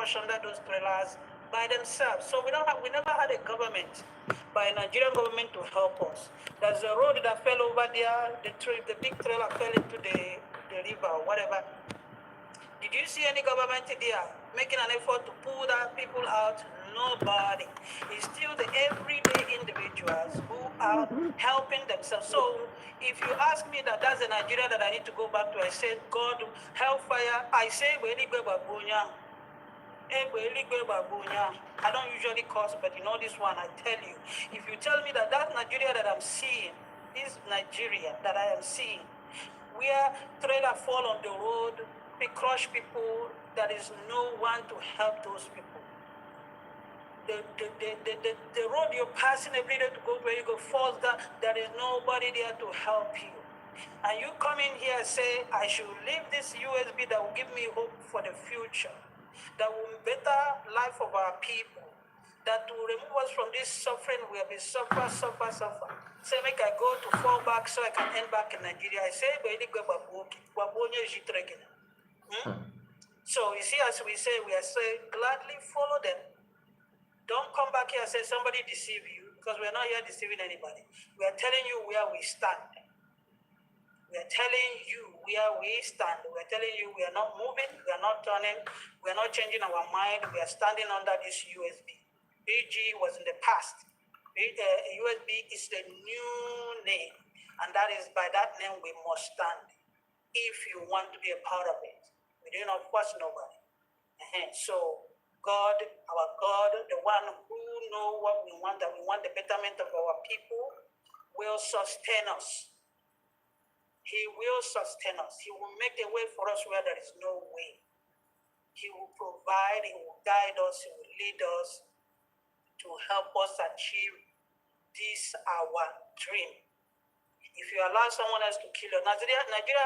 crush under those trailers by themselves. So we never had a government, by a Nigerian government, to help us. There's a road that fell over there, the big trailer fell into the river or whatever. Did you see any government there making an effort to pull that people out? Nobody. It's still the everyday individuals who are helping themselves. So if you ask me that's a Nigeria that I need to go back to, I said, God, hellfire, I say, I don't usually curse, but you know this one, I tell you. If you tell me that Nigeria that I'm seeing, this Nigeria that I am seeing, where trailer fall on the road, they crush people, there is no one to help those people. The road you're passing every day to go where you go falls down, there is nobody there to help you. And you come in here and say, I should leave this USB that will give me hope for the future, that will better life of our people, that will remove us from this suffering where we suffer. Say, make I go to fall back so I can end back in Nigeria. I say, so you see, as we say, we are saying, gladly follow them. Don't come back here and say somebody deceive you, because we are not here deceiving anybody. We are telling you where we stand. We are telling you where we stand. We are telling you we are not moving, we are not turning, we are not changing our mind. We are standing under this USB. BG was in the past. USB is the new name, and that is by that name we must stand if you want to be a part of it. We do not force nobody. So God, our God, the one who knows what we want, that we want the betterment of our people, will sustain us. He will sustain us. He will make a way for us where there is no way. He will provide, he will guide us, he will lead us to help us achieve this our dream. If you allow someone else to kill you, Nigeria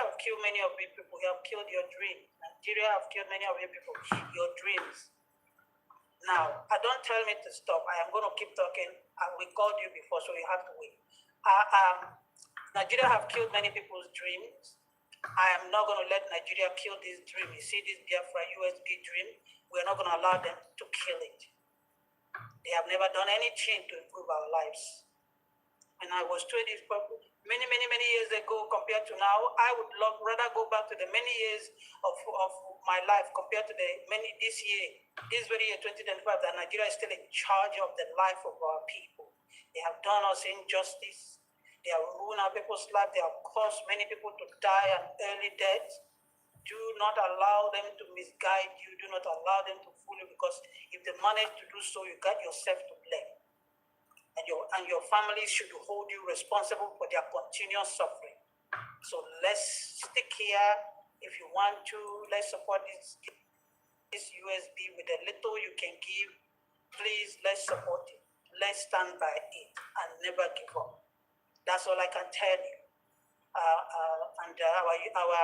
have killed many of you people. You have killed your dream. Nigeria have killed many of you people, your dreams. Now, don't tell me to stop. I am going to keep talking. We called you before, so you have to wait. Nigeria have killed many people's dreams. I am not going to let Nigeria kill this dream. You see this Biafra USB dream? We're not going to allow them to kill it. They have never done anything to improve our lives. And I was told this many years ago compared to now, I would rather go back to the many years of my life compared to this very year 2025, that Nigeria is still in charge of the life of our people. They have done us injustice. They have ruined our people's life. They have caused many people to die an early death. Do not allow them to misguide you. Do not allow them to fool you, because if they manage to do so, you got yourself to blame. And your family should hold you responsible for their continuous suffering. So let's stick here. If you want to, let's support this USB with a little you can give. Please, let's support it. Let's stand by it and never give up. That's all I can tell you. And our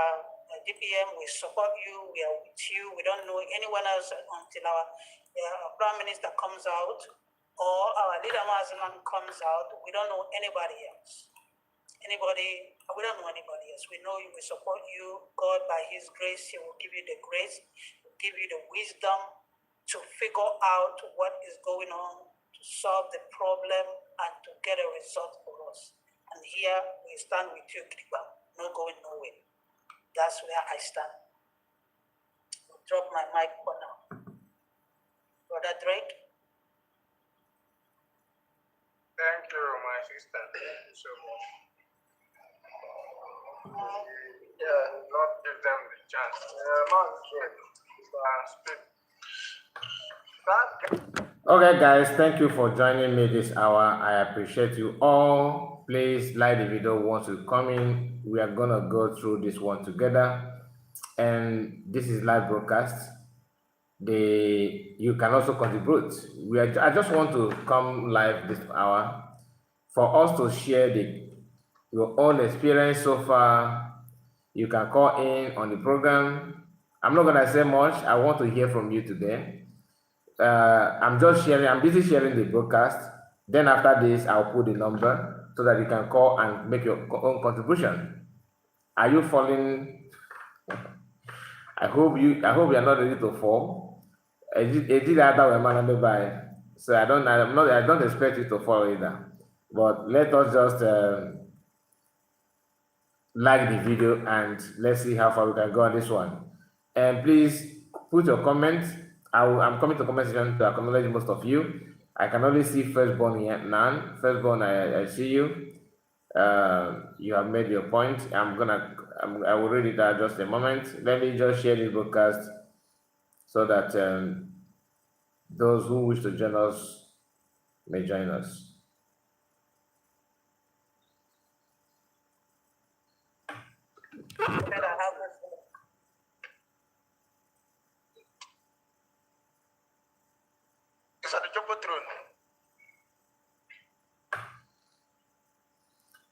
DPM, we support you. We are with you. We don't know anyone else until our Prime Minister comes out, or our leader Mazaman comes out. We don't know anybody else. We don't know anybody else. We know you, we support you. God, by his grace, he will give you the grace, will give you the wisdom to figure out what is going on, to solve the problem, and to get a result for us. And here we stand with you, Kripa, no going nowhere. That's where I stand. I'll drop my mic for now. Brother Drake. Thank you, my sister. Thank you so much. Not give them the chance. Okay, guys, thank you for joining me this hour. I appreciate you all. Please like the video once you come in. We are gonna go through this one together, and this is live broadcast. You can also contribute. I just want to come live this hour for us to share your own experience so far. You can call in on the program. I'm not gonna say much. I want to hear from you today. I'm busy sharing the broadcast. Then after this, I'll put the number so that you can call and make your own contribution. Are you falling? I hope you are not ready to fall. did other way man by. So I don't expect you to follow either. But let us just like the video and let's see how far we can go on this one. And please put your comments. I'm coming to comment section to acknowledge most of you. I can only see firstborn here now. Firstborn, I see you. You have made your point. I will read it out just a moment. Let me just share this broadcast so that those who wish to join us may join us. It's at the Jumbotron.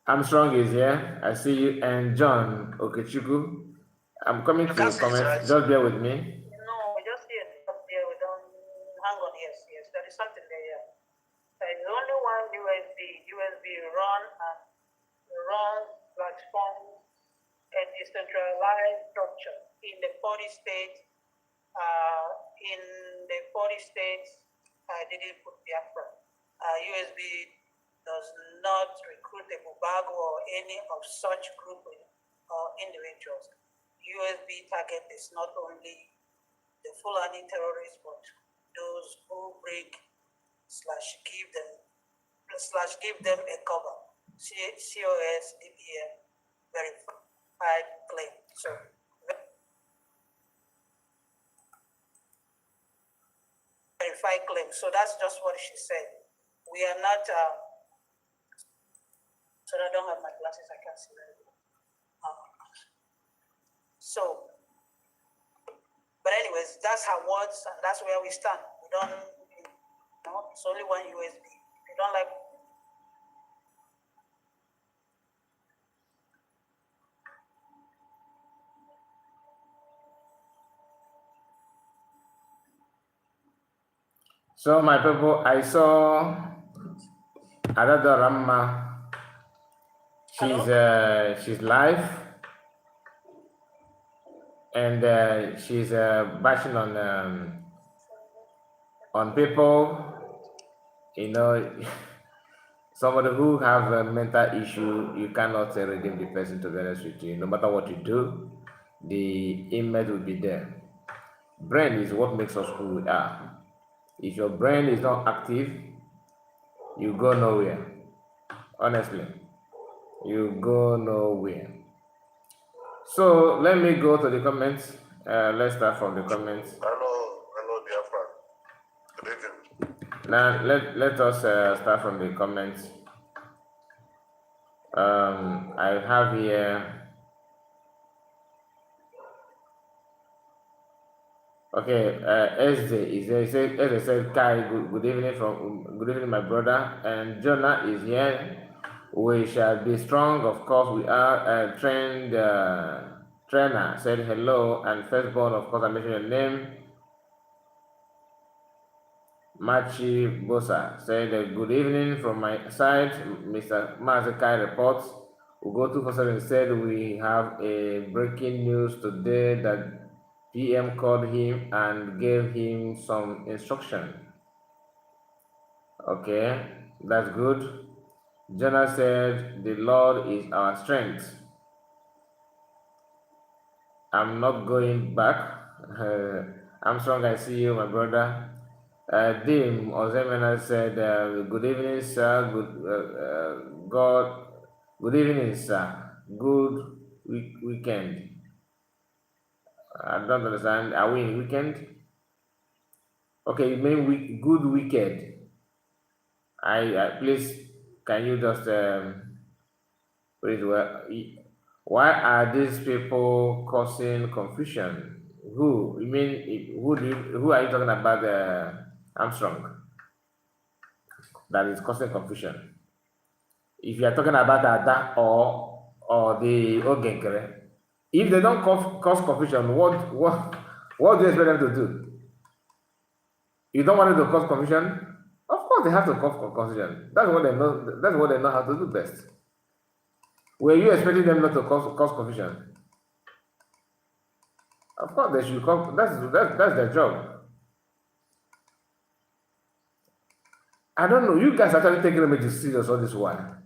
Armstrong is here. I see you. And John Okechuku. I'm coming to can't see his comment. eyes. Just bear with me. No, we just see it up there. We don't hang on. Yes, yes. There is something there. Yeah. There is only one USB run platform and decentralized structure in the 40 states. In the 40 states, I didn't put Biafra. USB does not recruit a Bubago or any of such group or individuals. USB target is not only the Fulani terrorists, but those who break / give them a cover. COS DBM verified claim. So verified claim. So that's just what she said. We are not. So I don't have my glasses. I can't see very well. So, but anyways, that's her words, and that's where we stand. We don't. It's only one USB. We don't like. So my people, I saw another Ramma. She's live, and she's bashing on people. You know, somebody who have a mental issue, you cannot redeem the person, to be honest with you. No matter what you do, the image will be there. Brain is what makes us who we are. If your brain is not active, you go nowhere. Honestly, you go nowhere. So let me go to the comments. Let's start from the comments. Hello, Biafra. Good evening. Now let us start from the comments. I have here. Okay, SJ is there. As I said, Kai, good evening, my brother. And Jonah is here. We shall be strong, of course. We are. Trainer said hello, and firstborn, of course, I mentioned your name. Machi Bosa said good evening from my side. Mr. Mazakai reports. Ugo247 said we have a breaking news today that PM called him and gave him some instruction. Okay, that's good. Jonah said the Lord is our strength. I'm not going back. Armstrong, I see you, my brother. Dim Ozemena said, good evening, sir. Good evening, sir. Good weekend. I don't understand. Are we in weekend? Okay, you mean good weekend. Please, can you just why are these people causing confusion? Who? You mean who are you talking about? Armstrong. That is causing confusion. If you are talking about Ada or the Ogenkere, if they don't cause confusion, what do you expect them to do? You don't want them to cause confusion? Of course, they have to cause confusion. That's what they know. That's what they know how to do best. Were you expecting them not to cause confusion? Of course, they should cause. That's their job. I don't know. You guys actually take images serious all this while.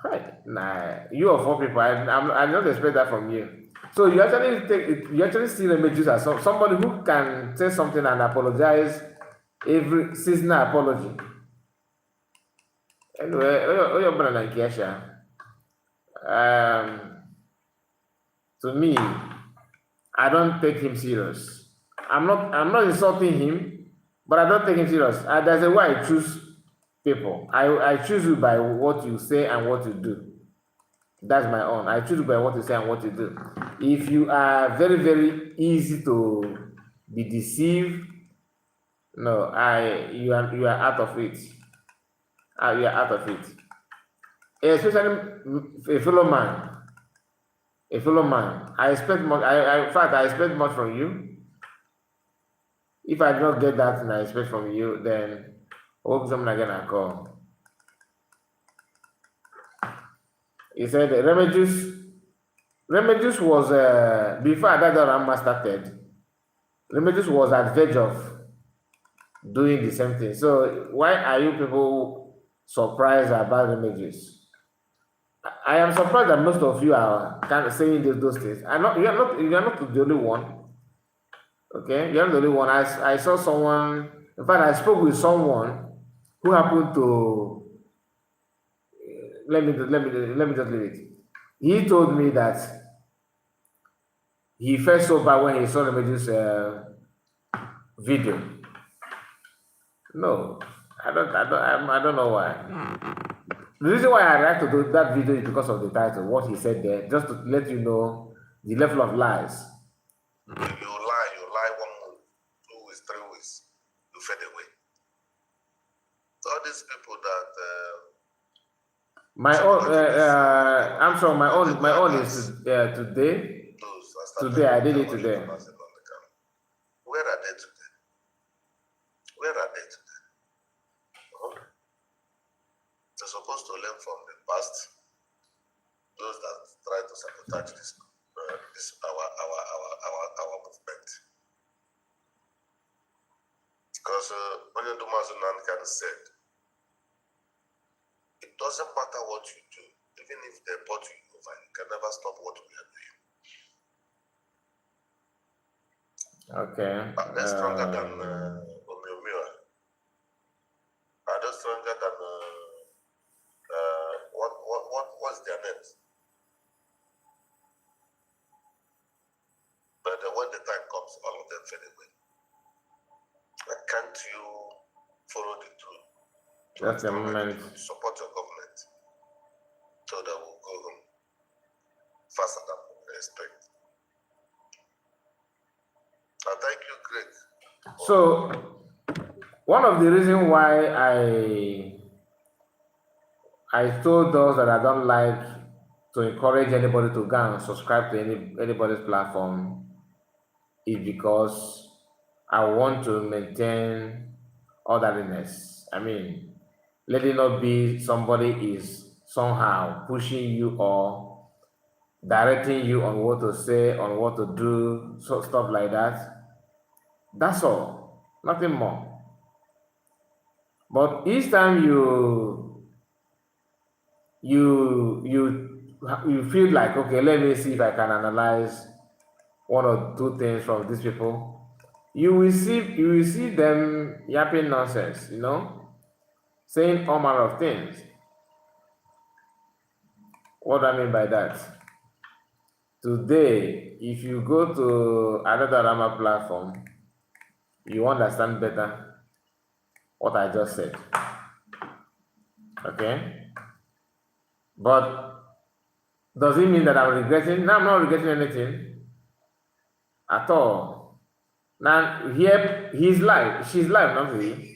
Right. Nah, you of all people, I don't expect that from you. So you actually see images as somebody who can say something and apologize every seasonal apology. Anyway, your brother and Kesha. To me, I don't take him serious. I'm not insulting him, but I don't take him serious. There's a way I choose people. I choose you by what you say and what you do. That's my own. I choose you by what you say and what you do. If you are very, very easy to be deceived, no, you are out of it. You are out of it. Especially a fellow man. A fellow man. I expect much. In fact, I expect much from you. If I do not get that and I expect from you, then hope someone again I call. He said Remedies was before that Rama started. Remedies was at verge of doing the same thing. So why are you people surprised about Remedies? I am surprised that most of you are kind of saying those things. You are not the only one. Okay, you're not the only one. I saw someone. In fact, I spoke with someone who happened to let me just leave it. He told me that he felt so bad when he saw the Remedies video. No, I don't know why. The reason why I like to do that video is because of the title, what he said there, just to let you know the level of lies. You lie 1 month, 2 weeks, 3 weeks, you fade away. So all these people that I'm sorry, my own is today. Today, I did it today. Where are they today? Where are they today? They're supposed to learn from the past. Those that try to sabotage this our movement. Because Onye Dumazunan can said, it doesn't matter what you do, even if they bought you over, you can never stop what we are doing. Okay. Are they stronger than Omiomia? Are they stronger than what's their names? But when the time comes, all of them fade away. Can't you follow the truth? That's the moment. Support your government so that will go home faster than we expect. And thank you, Greg. So, one of the reasons why I told those that I don't like to encourage anybody to go and subscribe to anybody's platform is because I want to maintain orderliness. I mean, let it not be somebody is somehow pushing you or directing you on what to say, on what to do, so stuff like that. That's all, nothing more. But each time you feel like, okay, let me see if I can analyze one or two things from these people, you will see them yapping nonsense, saying all manner of things. What do I mean by that? Today, if you go to another Rama platform, you understand better what I just said. Okay? But does it mean that I'm regretting? No, I'm not regretting anything at all. Now, here, he's live. She's live, not he.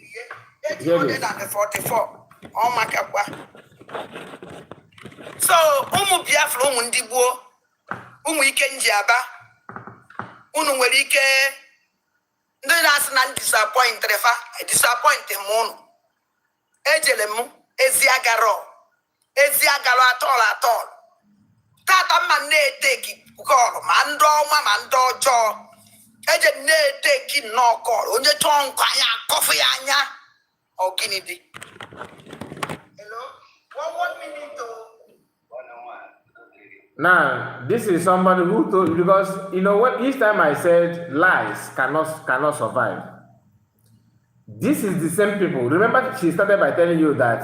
Here it is. 44. Oh my God. So, Biafra, Ndibo, Ikenjaba, nwere ike ndị na-asị na disappoint refa disappoint m ejele m ezi agaro atọl tata mma na-eteki kọl ma ndị ọma ma ndị ọjọọ eje na-eteki nnọọ kọl onye chọọ nkwa ya akọfụ ya anya or Kennedy. Hello? What meaning to? Now, this is somebody who told, because you know what, each time I said lies cannot survive. This is the same people. Remember, she started by telling you that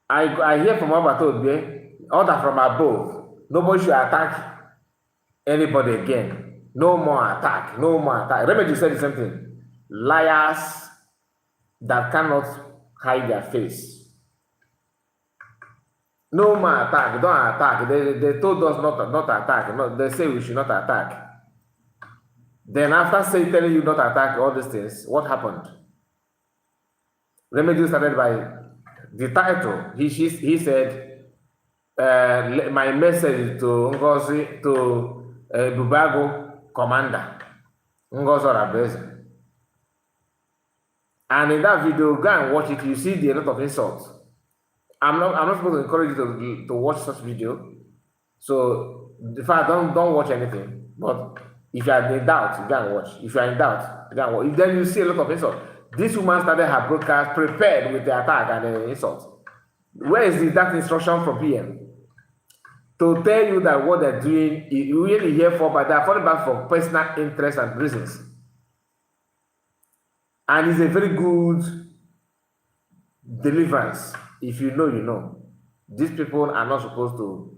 I hear from Obatobie, order from above. Nobody should attack anybody again. No more attack. No more attack. Remember, you said the same thing. Liars that cannot hide their face. No more attack. Don't attack. They told us not attack. No, they say we should not attack. Then after telling you not attack all these things, what happened? Remedy started by the title. He said, my message to Ngozi, to Bubago commander, Ngozi Orabeze. And in that video, go and watch it. You see a lot of insults. I'm not supposed to encourage you to watch such video. So in fact, don't watch anything. But if you are in doubt, you go and watch. If you are in doubt, you go and watch. Then you see a lot of insults. This woman started her broadcast prepared with the attack and the insults. Where is that instruction from PM? To tell you that what they're doing, you really hear for, but they're falling back for personal interest and reasons. And it's a very good deliverance. If you know, you know. These people are not supposed to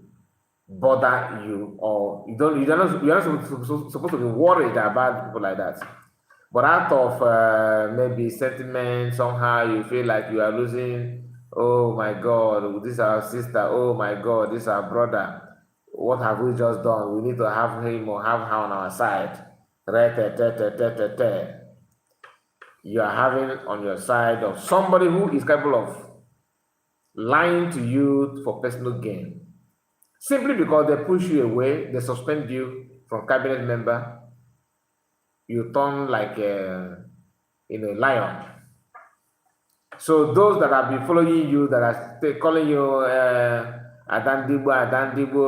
bother you, or you're not supposed to be worried about people like that. But out of maybe sentiment, somehow you feel like you are losing. Oh my God, this is our sister. Oh my God, this is our brother. What have we just done? We need to have him or have her on our side. You are having on your side of somebody who is capable of lying to you for personal gain. Simply because they push you away, they suspend you from cabinet member, you turn like a lion. So those that have been following you, that are calling you Adandimbo,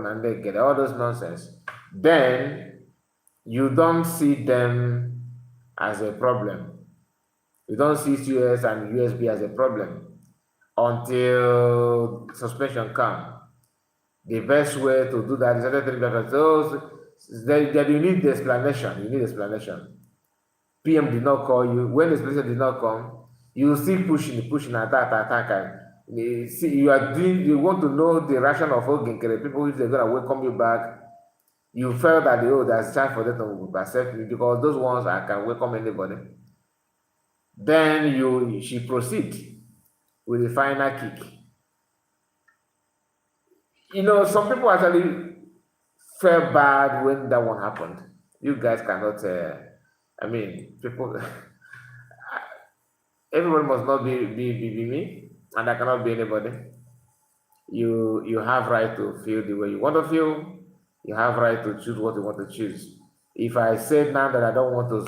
Nandegede, all those nonsense, then you don't see them as a problem. You don't see US and USB as a problem until suspension comes. The best way to do that is that you need the explanation. You need explanation. PM did not call you. When the explanation did not come, you still pushing, attack. And see, you want to know the ration of Ogenkere, people if they're gonna welcome you back. You felt that there's chance for them to accept you because those ones can welcome anybody. Then she proceed with the final kick. Some people actually felt bad when that one happened. You guys cannot, people, everyone must not be me, and I cannot be anybody. You have right to feel the way you want to feel. You have right to choose what you want to choose. If I say now that I don't want to,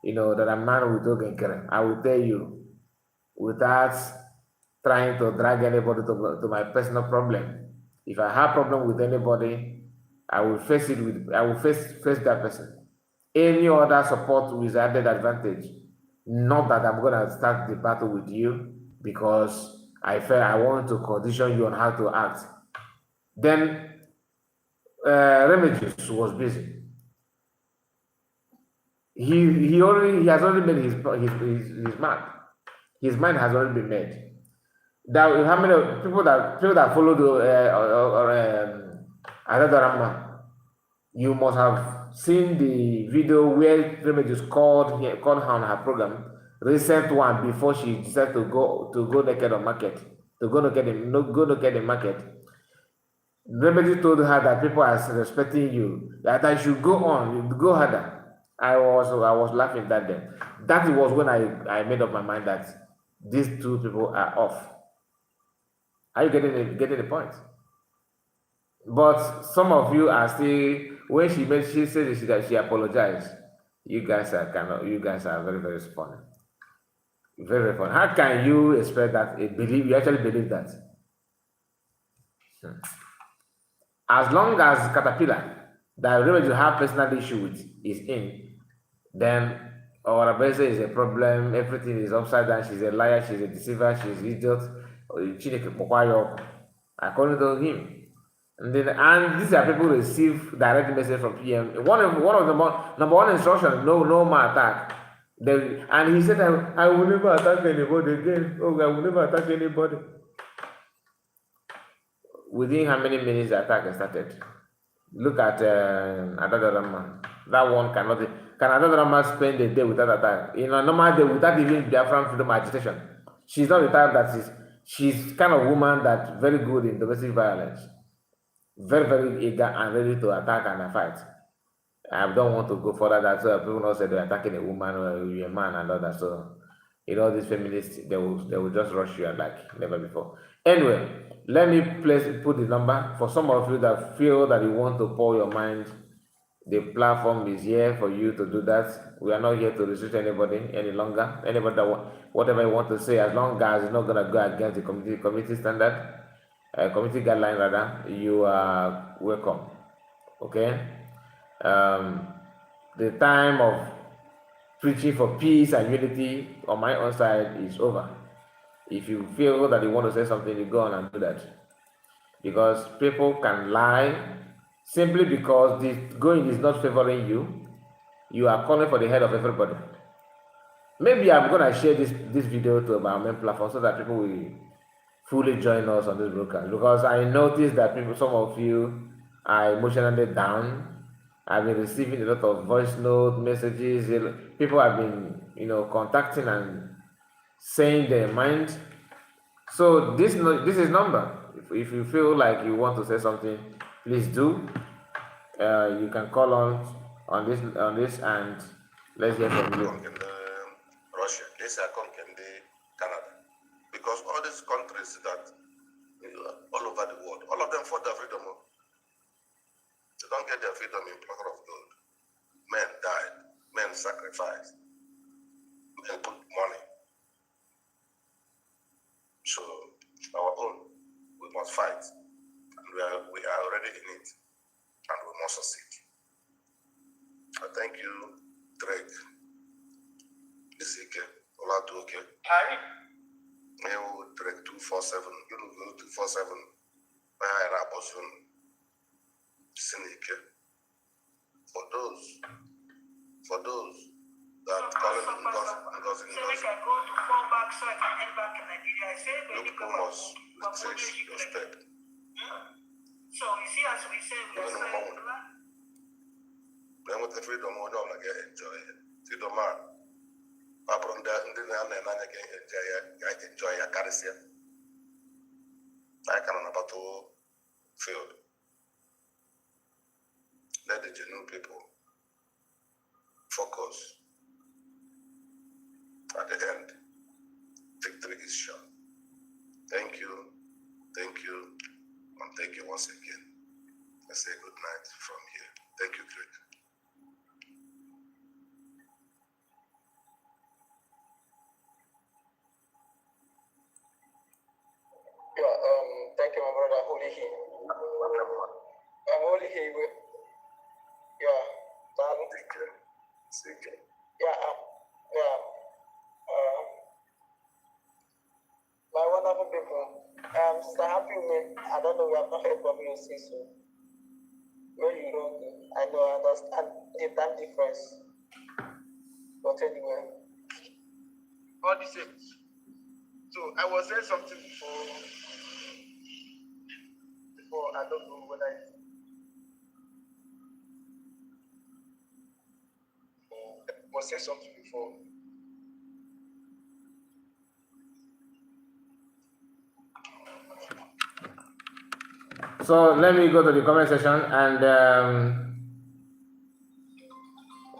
that I'm not with Ogenkere, I will tell you without trying to drag anybody to my personal problem. If I have problem with anybody, I will face that person. Any other support with added advantage. Not that I'm gonna start the battle with you because I felt I want to condition you on how to act. Then Remigius was busy. He has already made his mind. His mind has already been made. That how many people that follow the Adadarama, you must have seen the video where Remigius called her on her program, recent one before she decided to go naked on market, to go naked in market. Remedy told her that people are respecting you, that I should go on, go harder. I was laughing that day. That was when I made up my mind that these two people are off. Are you getting the point? But some of you are still, when she said that she apologized. You guys are very, very funny. Very, very funny. How can you expect that? You actually believe that? As long as Caterpillar that Remedy you have personal issue with is in, then or Abese is a problem, everything is upside down, she's a liar, she's a deceiver, she's an idiot, according to him. And these are people who receive direct message from PM. One of the number one instruction, no more attack. And he said, I will never attack anybody again. Oh, I will never attack anybody. Within how many minutes the attack started? Look at Adadorama. That one cannot. Can Adadorama spend a day without attack? In a normal day without even Biafran freedom agitation. She's not the type that she's kind of woman that's very good in domestic violence. Very, very eager and ready to attack and fight. I don't want to go further that people not say they're attacking a woman or a man and all that. So, these feminists, they will just rush you like never before. Anyway, let me put the number for some of you that feel that you want to pour your mind. The platform is here for you to do that. We are not here to restrict anybody any longer. Anybody that whatever you want to say, as long as it's not gonna go against the community standard, community guideline rather, you are welcome. Okay. The time of preaching for peace and unity on my own side is over. If you feel that you want to say something, you go on and do that. Because people can lie simply because the going is not favoring you. You are calling for the head of everybody. Maybe I'm gonna share this video to my main platform so that people will fully join us on this broadcast, because I noticed that some of you are emotionally down. I've been receiving a lot of voice note messages. People have been, contacting and saying their mind. So this is number. If you feel like you want to say something, please do. You can call on this and let's hear from you. Russia, this is Canada, because all these countries that all over the world, all of them fought their freedom. They don't get their freedom in platter of gold. Men died, men sacrificed, men put money. So our own, we must fight, and we are already in it, and we must succeed. I thank you, Drake, Isike, Olatuoke. Harry. You Drake 247, you know 247. I have also Sinike. For those that call it because so they can go to fall back so I can end back in Nigeria. I say you must take your step. So you see, as we say, we are saying, then with the freedom, we don't get enjoy it. Freedom, upon that, and then I enjoy a career. I can about to field. Let the genuine people focus. At the end, victory is sure. Thank you, and thank you once again. I say good night from here. Thank you, Greg. Yeah, thank you, my brother. Holy He. I'm Holy He. Yeah, Thank you. Yeah. My wonderful people. Sister Happy Way, I don't know, we have not heard from you since so. Where you wrote me, I know, I understand the time difference. But anyway. All the same. So I was saying something before I don't know whether I was saying something before. So let me go to the comment section and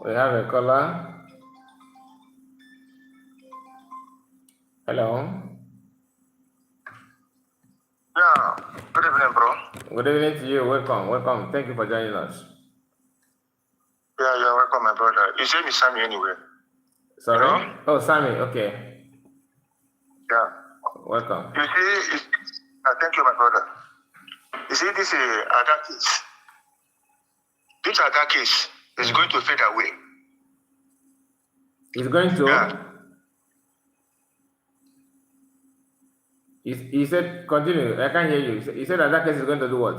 we have a caller. Hello. Yeah, good evening, bro. Good evening to you. Welcome. Thank you for joining us. Yeah, you're welcome, my brother. You say me Sammy anyway. Sorry? You know? Oh, Sammy. Okay. Yeah. Welcome. You see, thank you, my brother. You see, this Ada case. This Ada case is going to fade away. He's going to. Yeah. He said, continue. I can't hear you. He said that case is going to do what?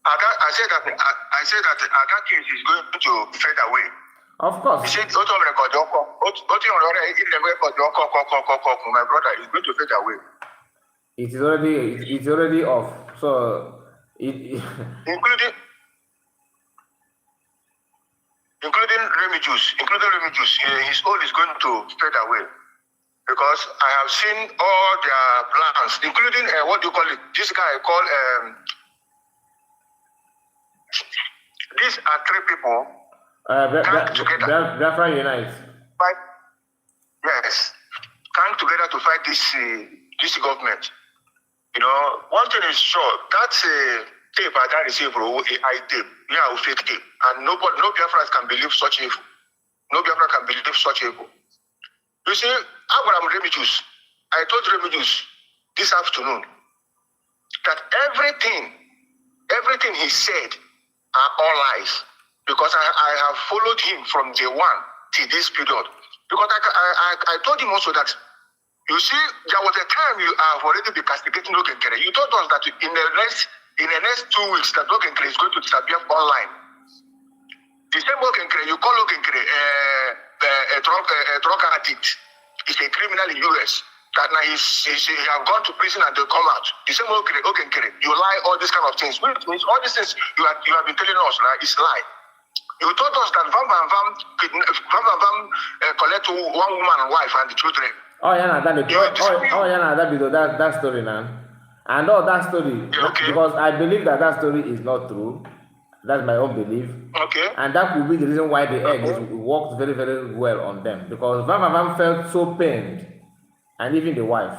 I said that that case is going to fade away. Of course. He said, my brother is going to fade away. It's already off. So including Remy Juice, his own is going to fade away. Because I have seen all their plans, including what do you call it? This guy called these are three people come together. Biafra Unite. Fight, yes, come together to fight this government. You know, one thing is sure, that's a tape I can't receive AI tape. Yeah, fake tape. And no Biafrans can believe such evil. No Biafra can believe such evil. You see, Abraham Remigius, I told Remigius this afternoon that everything he said are all lies. Because I have followed him from day one till this period. Because I told him also that, you see, there was a time you have already been castigating Ogenkere. You told us that in the next 2 weeks that Ogenkere is going to disappear online. The same Ogenkere, you call Ogenkere a drug addict. He's a criminal in US. That now he have gone to prison and they come out. The same Ogenkere, you lie, all these kind of things. Which means all these things you have been telling us, right, is lie. You told us that Vam collect one woman, wife, and the children. Oh yeah, that story now. And all that story, okay. Because I believe that story is not true. That's my own belief. Okay. And that could be the reason why the egg worked very, very well on them. Because Vam felt so pained, and even the wife.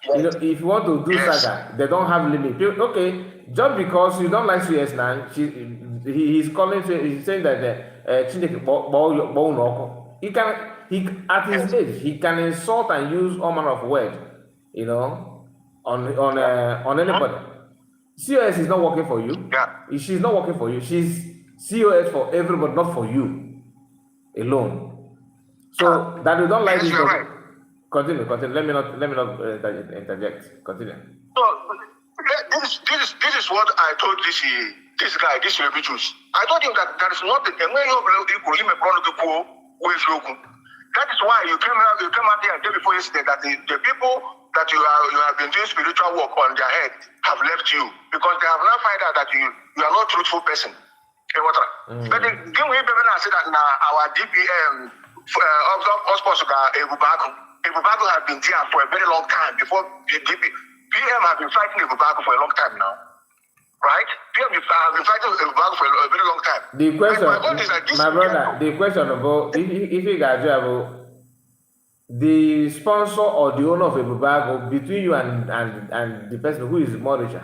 Yes. You know, if you want to do saga, they don't have limit. Okay, just because you don't like CS9, he's saying that he at his age he can insult and use all manner of words, you know, on anybody. COS is not working for you. Yeah. She's not working for you. She's COS for everybody, not for you alone. So that you don't like this. Right. Continue. Let me not interject. Continue. So this is what I told this guy, this Remigius. I told him that there is nothing. That is why you came out there the day before yesterday that the people that you have been doing spiritual work on their head have left you because they have now found out that you are not a truthful person. But the game we say that now our DPM Ebubago has been there for a very long time before the PM has been fighting Ebubago for a long time now. Right? PM has been fighting Ebubago for a very long time. The question, my brother, the question about if you guys have the sponsor or the owner of Ebubago between you and the person who is more richer.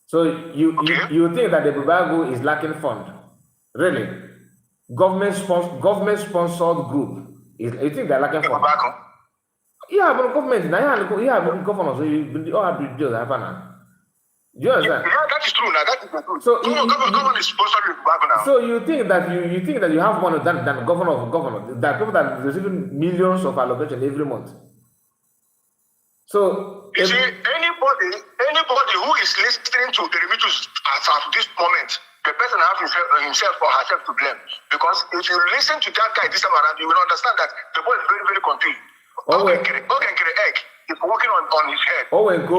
So you think that Ebubago is lacking fund? Really? Government sponsored group. You think they're lacking fund? Yeah, but government now governors you all have to do that now. Do you understand? Yeah, that is true. Now that is true. So government is sponsoring Ebubago now. So you think that you have more than governor of governor, that people that receiving millions of allocation every month. So you see, anybody who is listening to the Remigius at this moment, the person has himself or herself to blame. Because if you listen to that guy this time around, you will understand that the boy is very, very confused. Ogenkere egg is working on his head. Egg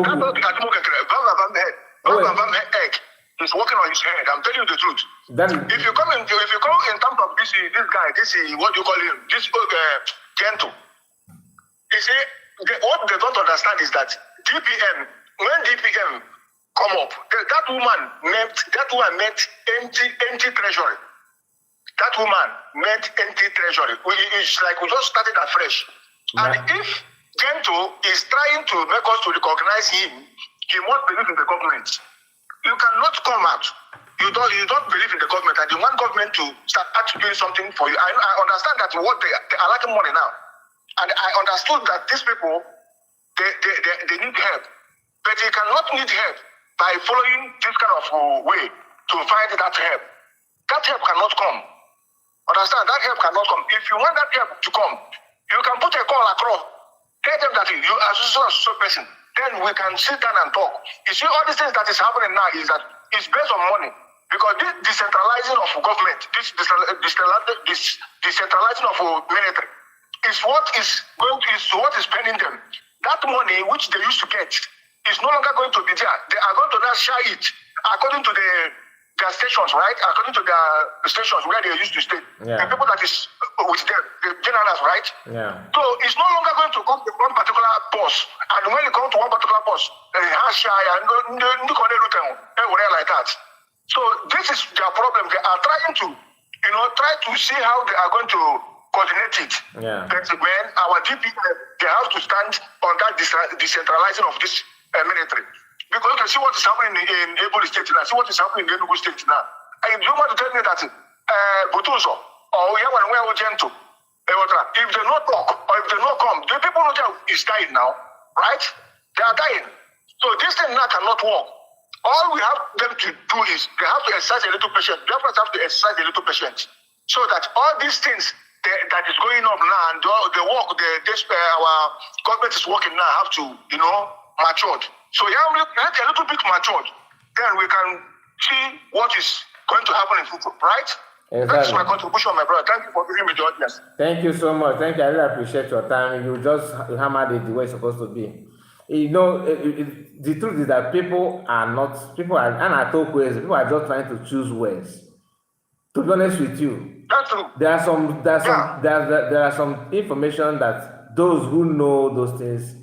is working on his head. I'm telling you the truth. If you come in terms of this guy, what do you call him? This gentle. You see, what they don't understand is that when DPM come up, that woman meant empty treasury. That woman meant empty treasury. It's like we just started afresh. And if Gento is trying to make us to recognize him, he must believe in the government. You cannot come out. You don't believe in the government, and you want government to start doing something for you. I understand that what they are lacking money now, and I understood that these people they need help, but you cannot need help by following this kind of way to find that help. That help cannot come. understand? That help cannot come. If you want that help to come, you can put a call across. Tell them that you are so person. Then we can sit down and talk. You see, all these things that is happening now is that it's based on money. Because this decentralizing of government, this decentralizing of military, is what is spending them. That money which they used to get is no longer going to be there. They are going to now share it according to their stations, right? According to their stations where they used to stay. Yeah. The people that is with them, the generals, right? Yeah. So it's no longer going to come to one particular post. And when it comes to one particular post, they share and like that. So this is their problem. They are trying to, try to see how they are going to coordinate it. Yeah. But when our DP, they have to stand on that decentralizing of this military. Because you can see what is happening in Ebo State now, see what is happening in Enugu State now. And you want to tell me that Botuzo or Yawan Gento, if they not talk or if they not come, the people is dying now, right? They are dying. So this thing now cannot work. All we have them to do is they have to exercise a little patience. They have to exercise a little patience, so that all these things that is going on now and the work our government is working now have to matured. So let a little bit matured, then we can see what is going to happen in future, right? Exactly. That is my contribution, my brother. Thank you for giving me the audience. Thank you so much. Thank you. I really appreciate your time. You just hammered it the way it's supposed to be. The truth is that people are people are just trying to choose words. To be honest with you, that's true. There are some information that those who know those things,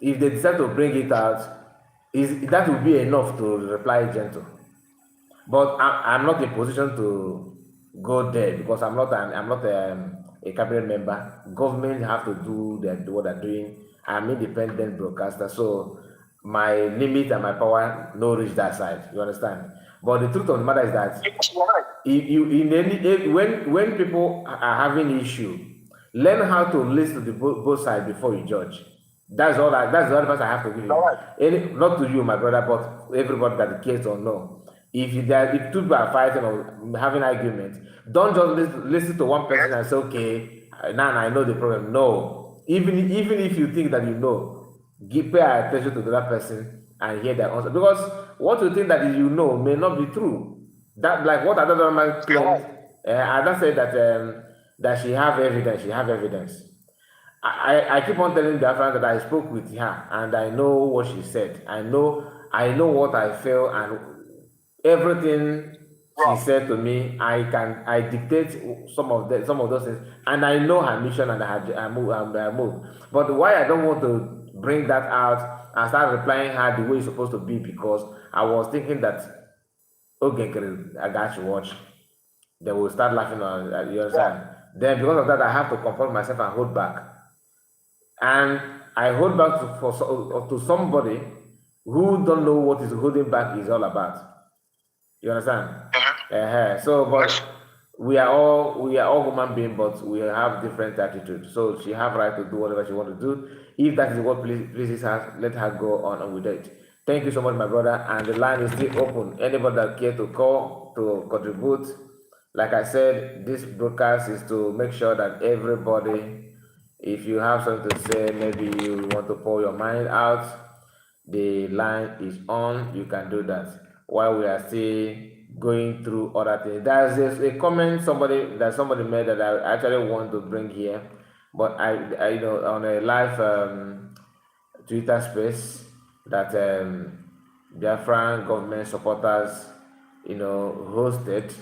if they decide to bring it out, that will be enough to reply gentle. But I'm not in position to go there because I'm not a cabinet member. Government have to do what they're doing. I'm independent broadcaster, so my limit and my power no reach that side. You understand? But the truth of the matter is that when people are having issue, learn how to listen to both sides before you judge. That's the advice I have to give you. Not to you, my brother, but everybody that cares or know. If two people are fighting or having arguments, don't just listen to one person and say, okay, now I know the problem. No. Even if you think that you know, pay attention to the other person and hear their answer. Because what you think that you know may not be true. That, like what another man claimed, Ada said that she have evidence. She have evidence. I keep on telling Biafra that I spoke with her and I know what she said. I know what I felt and everything she said to me. I dictate some of those things, and I know her mission and I move. But why I don't want to bring that out and start replying her the way it's supposed to be, because I was thinking that okay, I got you watch. They will start laughing on you understand. Then because of that, I have to confront myself and hold back. And I hold back to somebody who don't know what is holding back is all about. You understand? So, but we are all human beings, but we have different attitudes. So she have right to do whatever she want to do. If that is what pleases her, let her go on with it. Thank you so much, my brother. And the line is still open. Anybody that care to call to contribute, like I said, this broadcast is to make sure that everybody, if you have something to say, maybe you want to pour your mind out, the line is on. You can do that while we are still going through other things. There's a comment somebody made that I actually want to bring here, but I on a live Twitter space that Biafran government supporters hosted,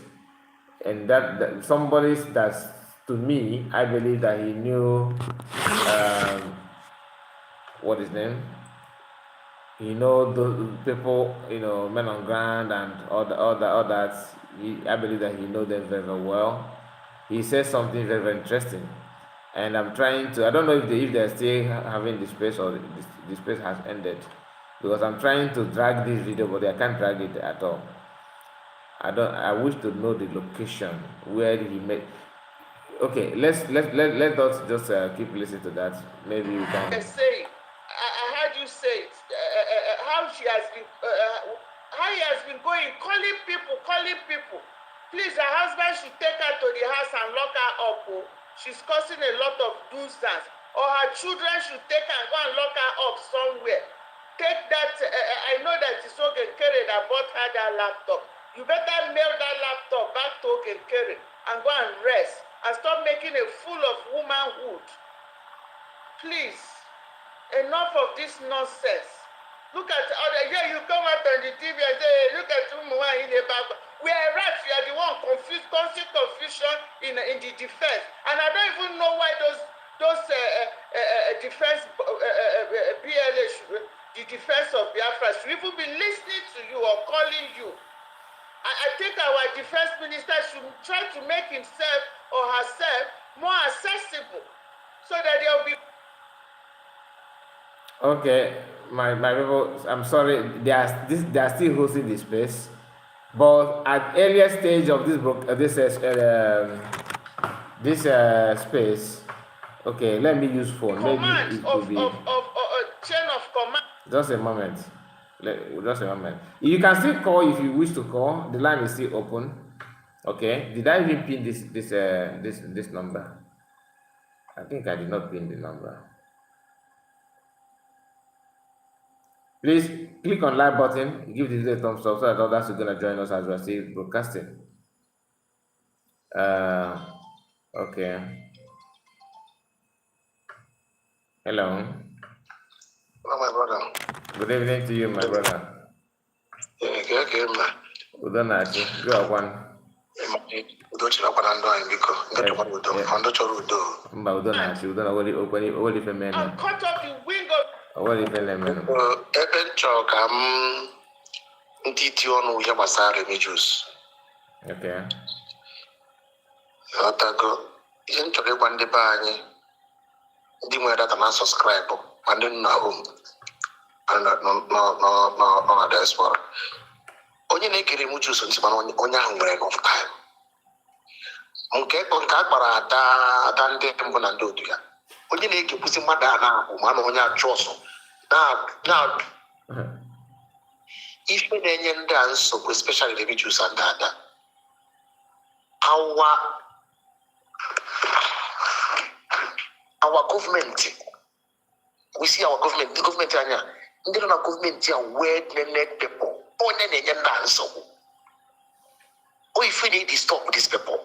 and that somebody that's, to me, I believe that he knew what his name. The people, men on ground and all that. I believe that he knows them very, very well. He said something very, very interesting, and I'm trying to. I don't know if they're still having the space or the space has ended, because I'm trying to drag this video, but I can't drag it at all. I wish to know the location where he made. Okay, let us just keep listening to that. Maybe you can. Say, I heard you say it, how he has been going, calling people. Please, her husband should take her to the house house and lock her up. Oh. She's causing a lot of nuisance. Or her children should take her and go and lock her up somewhere. Take that, I know that it's Ogenkere that bought her that laptop. You better mail that laptop back to Ogenkere and go and rest and stop making a fool of womanhood. Please, enough of this nonsense. Look at other, here you come out on the TV and say, hey, look at Umuwa in the back. Whereas you are the one confused, constant confusion in the defense. And I don't even know why those defense BLA, the defense of Biafra should even be listening to you or calling you. I think our defense minister should try to make himself or herself more accessible so that there will be. Okay, my people, I'm sorry, they are still hosting this space, but at earlier stage of this space, okay, let me use phone. Command Maybe it will be chain of command. Just a moment. Just a moment. You can still call if you wish to call. The line is still open. Okay. Did I even pin this number? I think I did not pin the number. Please click on like button, give the video a thumbs up so that others are gonna join us as we're still broadcasting. Okay. Hello. Hello, my brother. Good evening to you, my brother. Okay, man. Udonachi, you are one. Mba Udonachi, Udona ife men. And cut off the wing of. What ife men? Ebe nchọ ka m ndị iti ọnụ ihe gbasara religious. Okay. Ọtago ihe nchọrọ ịgwa ndị be anyị ndị nwere data na subscribe ma ndị nọ na home na diaspora. Onye na-ekere m juice ntị mana onye ahụ nwere enough time. Nke a kpara ada ndị mbụ na ndị otu ya. Onye na-ekekwusi mmadụ a na-abụ mana onye achụ ọsọ na ife na-enye ndị a nsogbu, especially religious and ada. Our government, we see our government, the government anya, ndị nọ na gọọmenti a well-learned people. Onye na-enye ndị a nsogbu. O ife need to stop these people.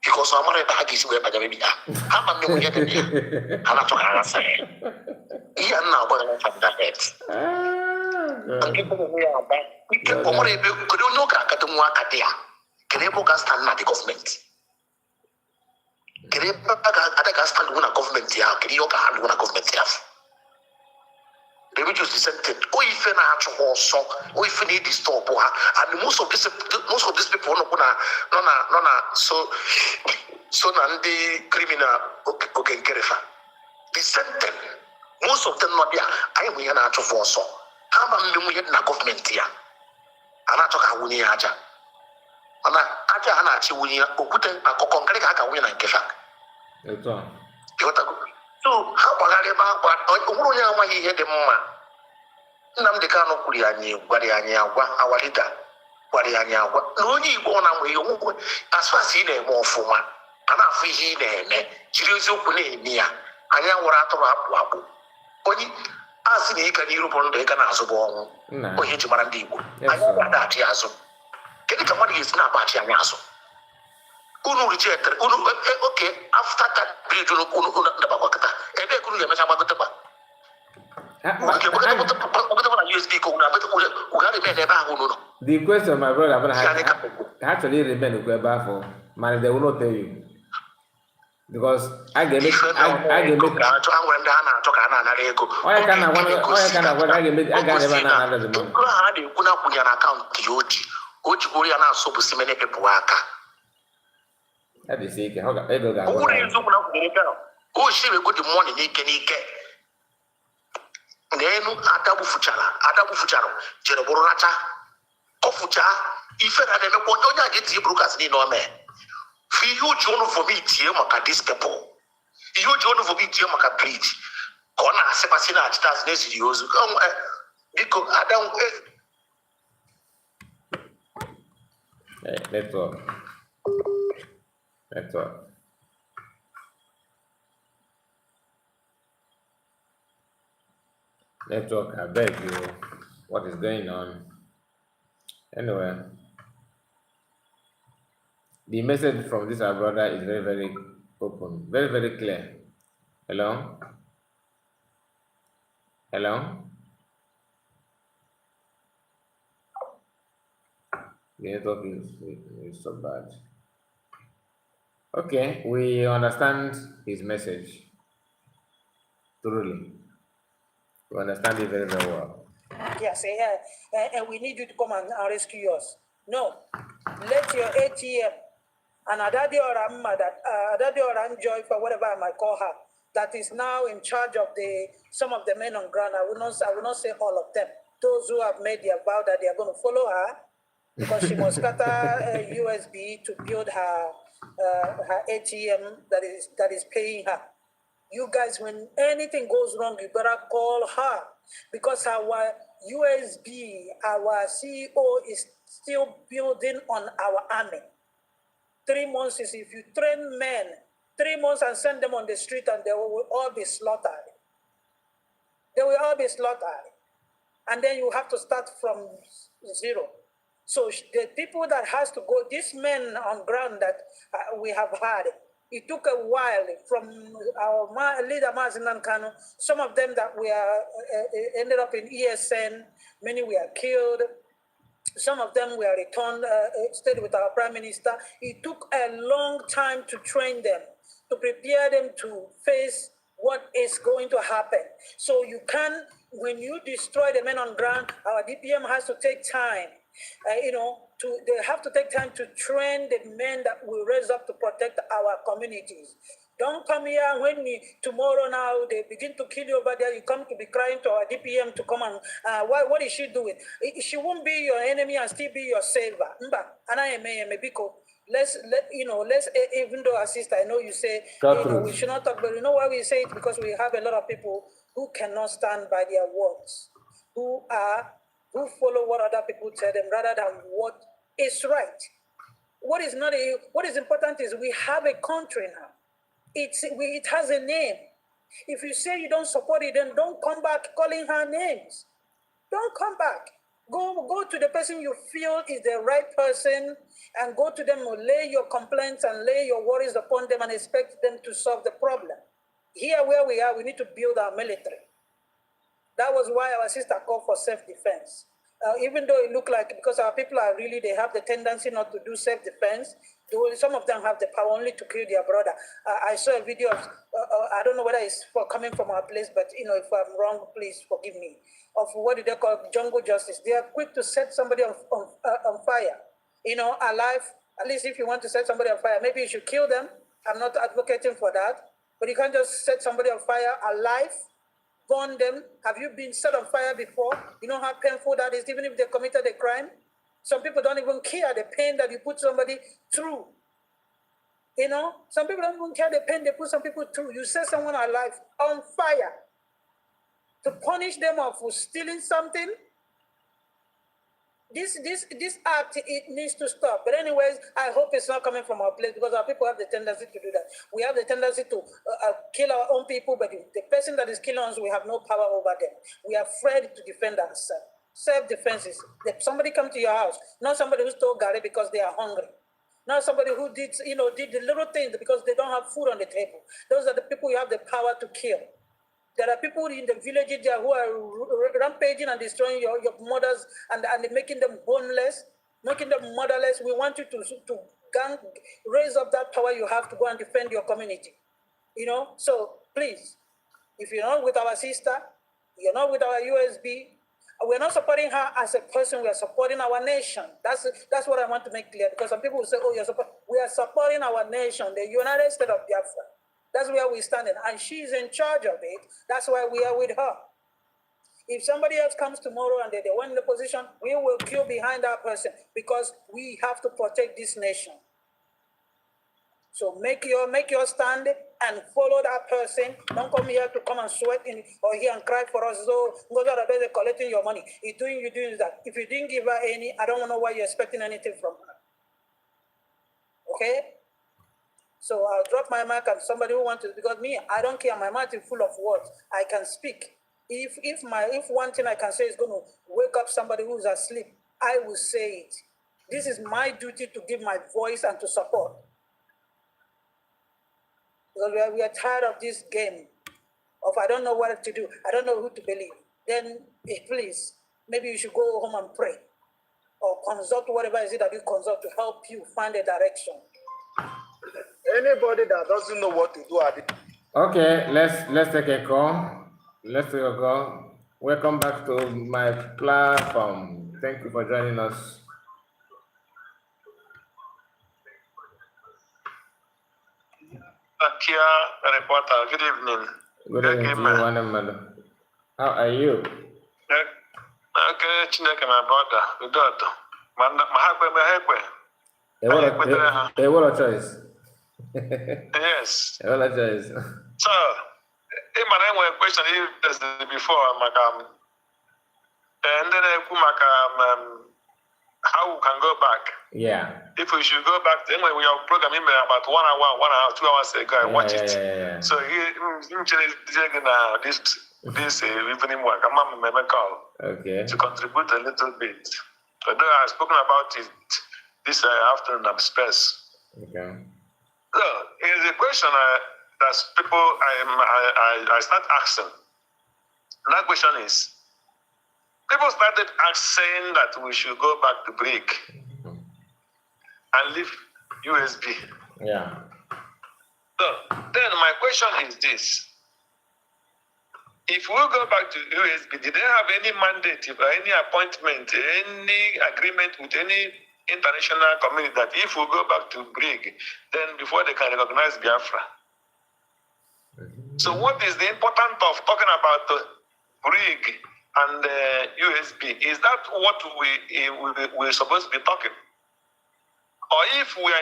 Because I'm not a hagis where Pajami I'm a new get in here. I'm not talking about say. Here now, but I'm from that head. And people who are back, we can could you know Katamuа Katia? Can you book us stand at the government? Can you stand on a government here? Can you hand on a government here? They will just dissented. Oh, if you not so, oh, if you need to stop, and most of these people so the criminal okay kerefa. Dissented. Most of them not there. I am here not to force so. How am I na government here? And I talk about winning aja. And aja and I see winning. Okute na kokongere ka win na kefa. Eto. So how about onye amaghị ihe dị mma. Nnamdi Kanu kwuru anyị gwara anyị agwa awalida gwara anyị agwa na onye Igbo na mgbe onwe as far as ị na-eme ọfụma a na-afụ ihe ị na-eme jiri eziokwu na-eme ya anyị nwere atụrụ akpụ onye asị na ịga n'iru bụ ndụ ịga n'azụ bụ ọnwụ onye ji mara ndị Igbo anyị ga-adachị azụ kedu ka mmadụ ga-esi na-agbachi anyị azụ unu reject unu okay after that bridge unu ndabakwa kata ebe kunu ya mecha gbagotekwa the question, my brother, but actually remain for man, they will not tell you because I get it. I get it. That is it. Oh, she will go the morning, Nenu adabu fuchara jeroboro nacha ofucha ife na dem ko onya get the brokers ni no me fi huge one for me tie maka this people huge one for me tie maka bridge ko na asepasi na achitas na seriously biko adam network Network. Network, I beg you. What is going on? Anyway, the message from this our brother is very, very open, very, very clear. Hello? Hello? The network is so bad. Okay, we understand his message. Truly. We understand it very, very well. Yes, and we need you to come and rescue us. No, let your ATM and Adadi or Amma, Adadi or Joy, for whatever I might call her, that is now in charge of some of the men on ground. I will not say all of them. Those who have made their vow that they are going to follow her, because she must scatter USB to build her ATM that is paying her. You guys, when anything goes wrong, you better call her, because our USB, our CEO is still building on our army. 3 months is if you train men, 3 months and send them on the street and they will all be slaughtered. They will all be slaughtered. And then you have to start from zero. So the people that has to go, these men on ground that we have had, it took a while from our leader, Mazinan Kanu. Some of them that ended up in ESN, many were killed. Some of them were returned, stayed with our prime minister. It took a long time to train them, to prepare them to face what is going to happen. So you can, when you destroy the men on ground, our DPM has to take time, they have to take time to train the men that will raise up to protect our communities. Don't come here when tomorrow now they begin to kill you over there. You come to be crying to our DPM to come and what is she doing? She won't be your enemy and still be your savior. Let's even though our sister, I know you say we should not talk, but you know why we say it? Because we have a lot of people who cannot stand by their words, who follow what other people tell them rather than what is right. What is important is we have a country now. It has a name. If you say you don't support it, then don't come back calling her names. Don't come back. Go to the person you feel is the right person and go to them, lay your complaints and lay your worries upon them and expect them to solve the problem. Here where we are, we need to build our military. That was why our sister called for self-defense. Even though it looked like, because our people they have the tendency not to do self-defense, some of them have the power only to kill their brother. I saw a video of, I don't know whether it's coming from our place, but if I'm wrong, please forgive me, of what do they call jungle justice. They are quick to set somebody on fire, alive. At least if you want to set somebody on fire, maybe you should kill them. I'm not advocating for that, but you can't just set somebody on fire alive, burn them. Have you been set on fire before? You know how painful that is, even if they committed a crime? Some people don't even care the pain that you put somebody through. Some people don't even care the pain they put some people through. You set someone alive on fire to punish them for stealing something. This act, it needs to stop. But anyways, I hope it's not coming from our place, because our people have the tendency to do that. We have the tendency to kill our own people, but the person that is killing us, we have no power over them. We are afraid to defend ourselves. Self-defense is that somebody come to your house, not somebody who stole Gary because they are hungry. Not somebody who did the little things because they don't have food on the table. Those are the people you have the power to kill. There are people in the villages there who are rampaging and destroying your mothers and making them homeless, making them motherless. We want you to raise up that power you have to go and defend your community. So please, if you're not with our sister, you're not with our USB, we're not supporting her as a person, we are supporting our nation. That's what I want to make clear, because some people will say, we are supporting our nation, the United States of Biafra. That's where we're standing, and she's in charge of it. That's why we are with her. If somebody else comes tomorrow and they want the position, we will queue behind that person, because we have to protect this nation. So make your stand and follow that person. Don't come here to come and sweat or here and cry for us. So they're collecting your money. You're doing that. If you didn't give her any, I don't know why you're expecting anything from her. Okay? So I'll drop my mic and somebody who wants to, because me, I don't care. My mouth is full of words. I can speak. If one thing I can say is going to wake up somebody who's asleep, I will say it. This is my duty to give my voice and to support. Because we are tired of this game of I don't know what to do. I don't know who to believe. Then please, maybe you should go home and pray or consult whatever is it that you consult to help you find a direction. Anybody that doesn't know what to do at it. Okay, let's take a call. Let's take a call. Welcome back to my platform. Thank you for joining us. Kia reporter, good evening. Good evening to you, Wanamado. How are you? Okay, Chineke, my brother. Good. What a choice. Yes. What a choice. So, if my name was a question before, and then how we can go back. Yeah. If we should go back, then we have programming about 1 hour, 2 hours ago. I watch it. Yeah. So this evening work, I'm a call. Okay. To contribute a little bit. Although I've spoken about it this afternoon of space. Okay. So it's a question that people I start asking. And that question is, people started saying that we should go back to BRIC and leave USB. Yeah. So then my question is this. If we go back to USB, did they have any mandate or any appointment, any agreement with any international community that if we go back to BRIC, then before they can recognize Biafra? So what is the importance of talking about BRIC and USB? Is that what we're supposed to be talking? Or if we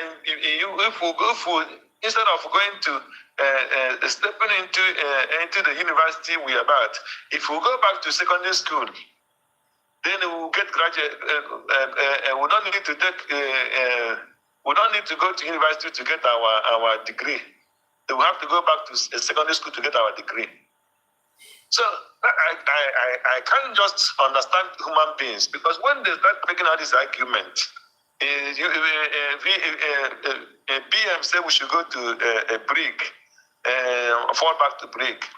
instead of going to stepping into the university we are about, if we go back to secondary school, then we will get graduate. We don't need to take. We don't need to go to university to get our degree. We have to go back to secondary school to get our degree. So I can't just understand human beings, because when they start making out this argument, BM said we should go to a BRIC, fall back to BRIC.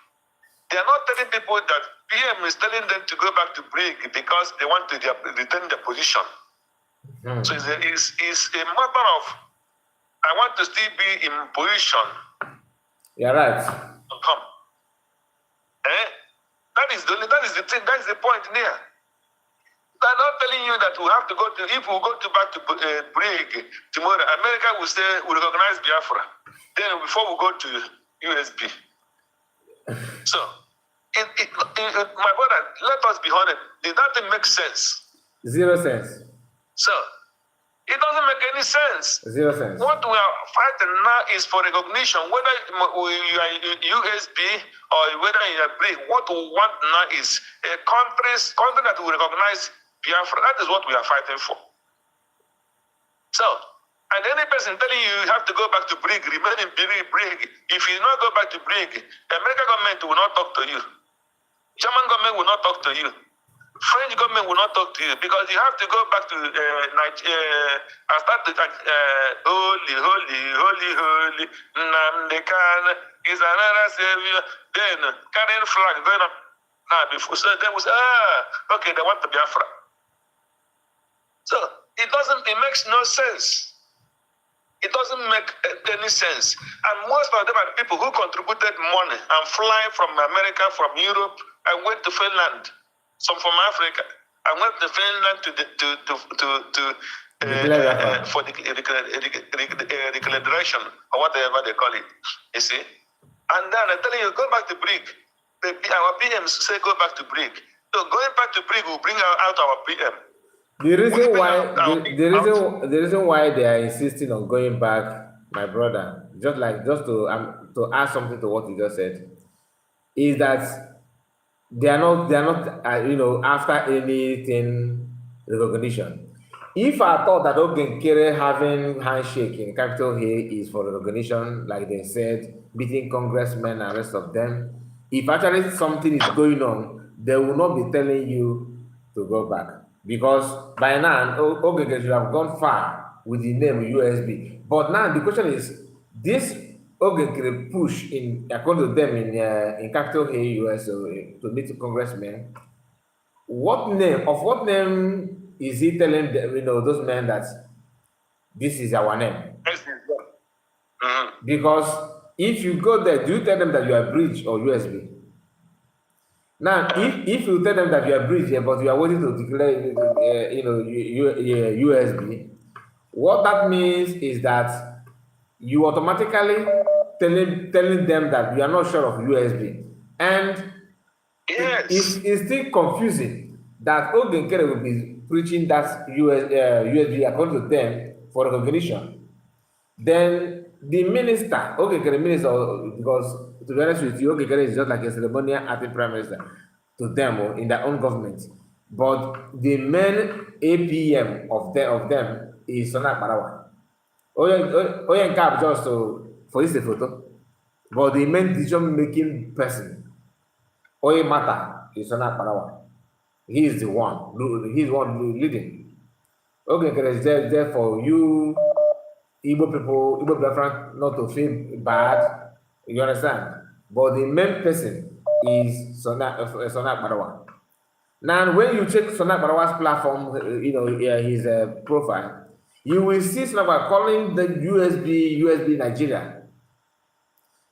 They are not telling people that PM is telling them to go back to BRIC because they want to retain their position. So it's a matter of, I want to still be in position. You're right. Come. That is the thing. That is the point there. They're not telling you that we have to go to, if we go back to BRIC tomorrow, America will say we recognize Biafra. Then before we go to USB. So, my brother, let us be honest. Did that make sense? Zero sense. So, it doesn't make any sense. Zero sense. What we are fighting now is for recognition, whether you are USB or whether you are BRIC. What we want now is a country that will recognize Biafra. That is what we are fighting for. So, and any person telling you have to go back to BRIC, remain in BRIC. If you not go back to BRIC, American government will not talk to you. German government will not talk to you. French government will not talk to you, because you have to go back to Nigeria and start to holy, Namdekan is another savior. Then carrying flag going up. Now before, so they will say, okay, they want to Biafra. So it makes no sense. It doesn't make any sense. And most of them are people who contributed money and flying from America, from Europe, and went to Finland. Some from Africa. I went to Finland for the declaration or whatever they call it. You see? And then I'm telling you, go back to BRIC. Our PMs say go back to BRIC. So going back to BRIC will bring out our PM. The reason why they are insisting on going back, my brother, just to add something to what you just said, is that they are not after anything recognition. if I thought that Ogenkere having handshake in Capitol Hill is for recognition, like they said, meeting congressmen and rest of them, if actually something is going on, they will not be telling you to go back. Because by now, Ogenkere should have gone far with the name USB. But now the question is, this Ogenkere push in, according to them, in Capitol Hill, US, to meet congressmen, what name is he telling them, those men that this is our name? Because if you go there, do you tell them that you are Bridge or USB? Now, if you tell them that you are Bridge, but you are waiting to declare, USB, what that means is that you automatically telling them that you are not sure of USB, and Yes. it's still confusing that Ogenkere will be preaching that USB according to them for recognition. Then the minister, Ogenkere minister, because to be honest with you, Ogenkere is just like a ceremonial acting prime minister to them in their own government. But the main APM of them is Sona Parawa. Oyenkab just for this photo, but the main decision-making person, Oye Mata, is Sona Parawa. He is the one. He's the one leading. Ogenkere is there for you Igbo people, Igbo Biafra, not to feel bad. You understand? But the main person is Sona Barawa. Now, when you check Sona Barawa's platform, his profile, you will see Sona Barawa calling the USB Nigeria.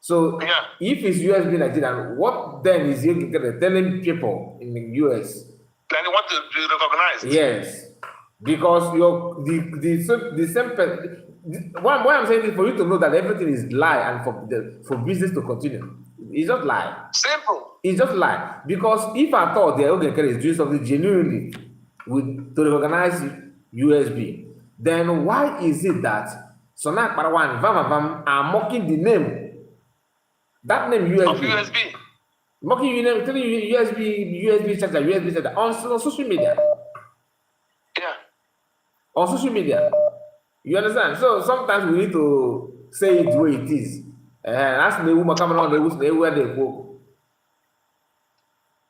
So, if it's USB Nigeria, what then is he telling people in the US? Then they want to be recognized. Yes, because the same person. Why I'm saying this for you to know that everything is lie and for business to continue. It's just lie. Simple. It's just lie. Because if I thought the Ogenkere is doing something genuinely to recognize USB, then why is it that Sonak Parawan Vam are mocking the name? That name USB. Of USB. Mocking telling you USB charger on social media. Yeah. On social media. You understand? So sometimes we need to say it the way it is. Ask the woman coming on the where they go.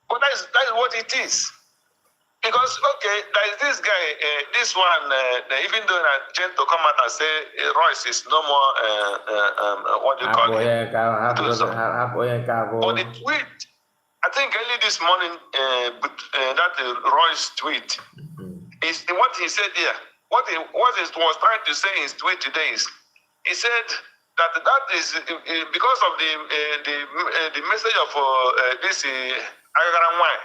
But that is what it is. Because there is this guy, this one, even though Gento come out and say Royce is no more what do you call it? But the tweet, I think early this morning, that Royce tweet is what he said here. What he was trying to say in his tweet today is, he said that is because of the message of this Agaran wine.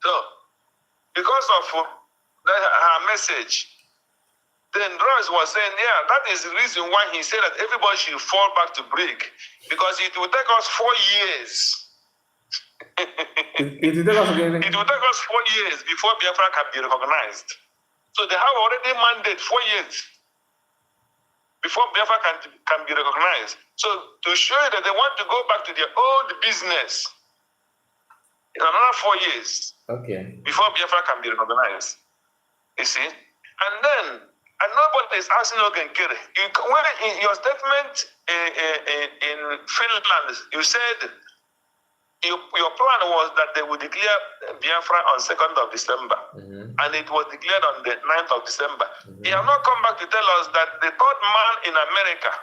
So, because of her message, then Royce was saying, that is the reason why he said that everybody should fall back to break, because it will take us 4 years. It will take us 4 years before Biafra can be recognized. So they have already mandated 4 years before Biafra can be recognized. So to show you that they want to go back to their old business in another 4 years before Biafra can be recognized. You see? And nobody is asking Ogenkere. When in your statement in Finland, you said your plan was that they would declare Biafra on 2nd of December, and it was declared on the 9th of December. He have not come back to tell us that the third man in America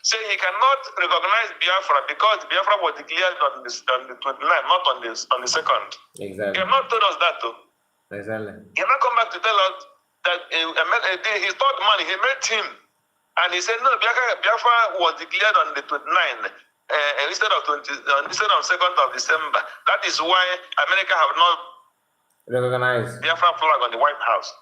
said he cannot recognize Biafra because Biafra was declared on the 29th, not on the 2nd. Exactly. He have not told us that too. Exactly. He have not come back to tell us that his third man, he met him, and he said, no, Biafra was declared on the 29th. Instead of 2nd of December. That is why America have not recognized Biafra flag on the White House.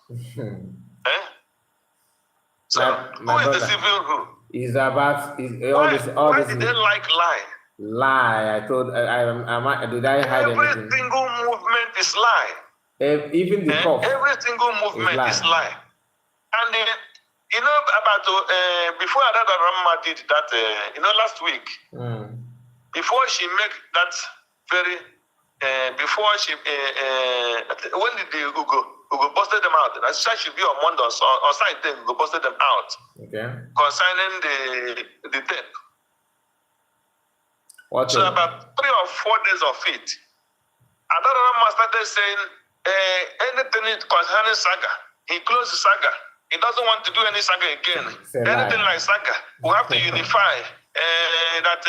So who is the civil who? Is about why did they like lie? Lie. I told did I hide every anything? Single movement is lie. Even the cough. Every single movement is lie. And you know about before Adada Ramma did that, last week, before she made that very before she when did the Ugo busted them out? I said should be on Monday or side then Ugo busted them out. Okay. Concerning the tape. What so about 3 or 4 days of it, another man started saying anything concerning saga. He closed the saga. He doesn't want to do any saga again. Anything like saga, we have to unify. That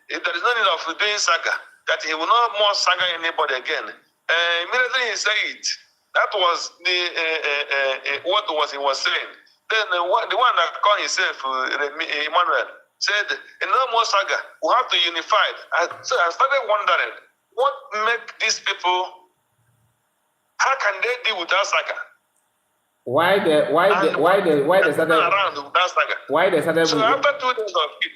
there is no need of doing saga. That he will not more saga anybody again. Immediately he said it. That was the what he was saying. Then the one that called himself Emmanuel said, no more saga. We have to unify. So I started wondering, what make these people? How can they deal with that saga? Why they started around with that saga? Why they started? So after 2 days of it,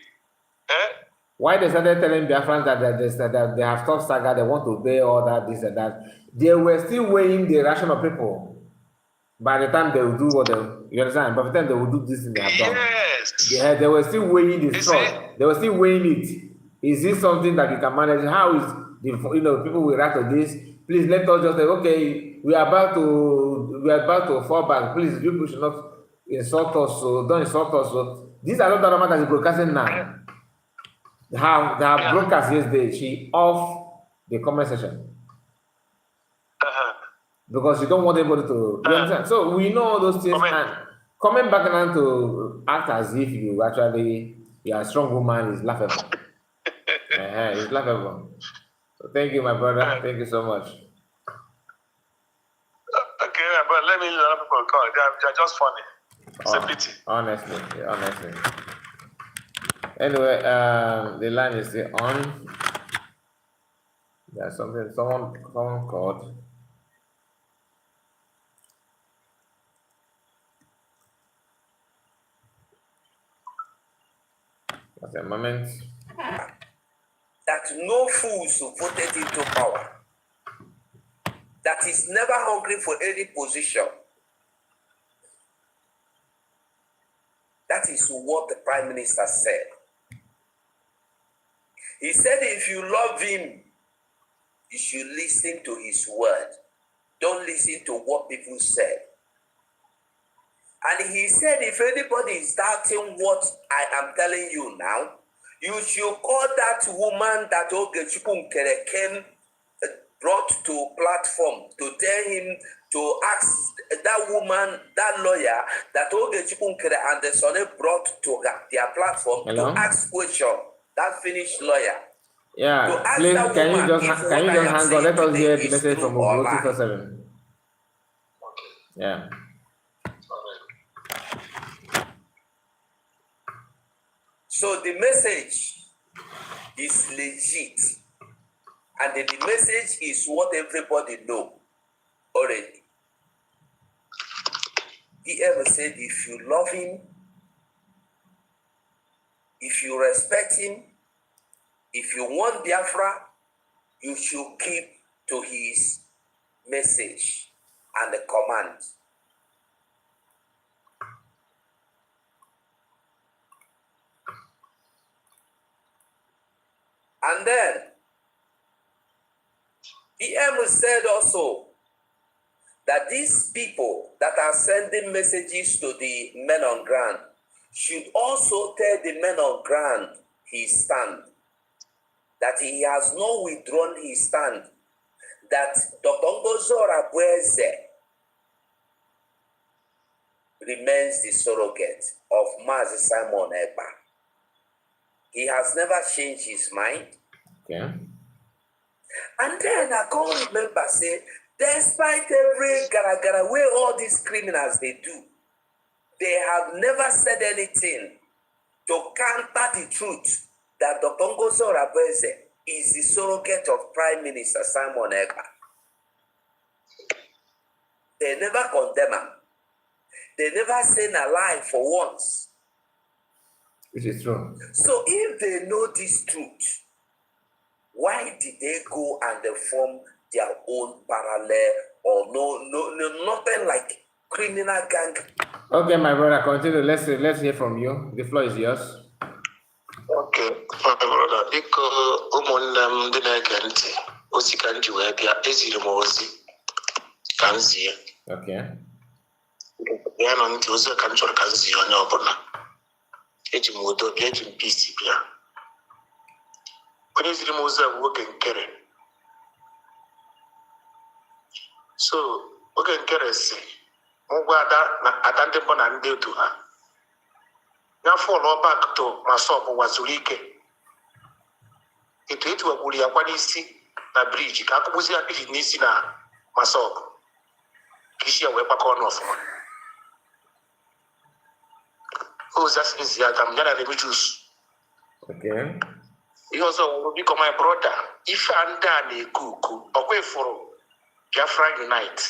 why they started telling Biafrans that they have stopped saga, they want to obey all that, this and that. They were still weighing the reaction of people. By the time they will do what you understand, by the time they will do this thing they have done. Yes. They were still weighing the thought. They were still weighing it. Is this something that you can manage? How is people will react to this? Please let us just say, okay, we are about to fall back. Please, people should not insult us. So don't insult us. So these are not the that is broadcasting now. They have broadcast yesterday. She off the comment section. Because you don't want anybody to you understand. So we know all those things, and coming back now to act as if you are a strong woman is laughable. It's laughable. So thank you, my brother. Thank you so much. Okay, but let me let people call. They're just funny. It's a pity. Honestly. Anyway, the line is still on. There's something someone called. Just a moment. That no fools voted into power. That is never hungry for any position. That is what the Prime Minister said. He said if you love him, you should listen to his word. Don't listen to what people said. And he said if anybody is doubting what I am telling you now, you should call that woman that Ogechukwu came brought to platform to tell him to ask that woman, that lawyer that Ogechukwu and the son brought to their platform to ask question. That finished lawyer. Yeah, please can you just hang on? Let us hear the message from Ugo 247. Yeah. So the message is legit, and the message is what everybody know already. He ever said, if you love him, if you respect him, if you want Biafra, you should keep to his message and the command. And then, PM said also that these people that are sending messages to the men on ground should also tell the men on ground his stand, that he has not withdrawn his stand, that Dr. Ngozo Rabueze remains the surrogate of Mazi Simon Ekpa. He has never changed his mind. Okay. And then I can't remember, say, despite every gara way all these criminals they do, they have never said anything to counter the truth that Dr. Ngozo Rabueze is the surrogate of Prime Minister Simon Ekpa. They never condemn him. They never say a lie for once. Which is true. So if they know this truth, why did they go and they form their own parallel or no nothing like criminal gang? Okay, my brother, continue. Let's hear from you. The floor is yours. Okay, my brother. ozi ka m ji wee bịa eziri m ozi ka m zie ya nọ ntị ozi ka m chọrọ ka m zie onye ọbụla eji m udo bịa eji m peace bịa onye ziri m ozi a bụ nwoke nkere so oge nkere si ngwa ada ndị mbọ na ndị otu ha ya fọlọ back to Masop wazuru ike etu etiwagburu ya kwa n'isi na briji ka akụkpụzi ya briji n'isi na Masop ka isi ya wee gbakọ ọnụ ọfụma ozi asịrịzi ya ka m ya na Remigius ihe ọzọ wụrụ biko my brother ife a ndị a na-eku uku ọkwa ịfụrụ Biafra Unite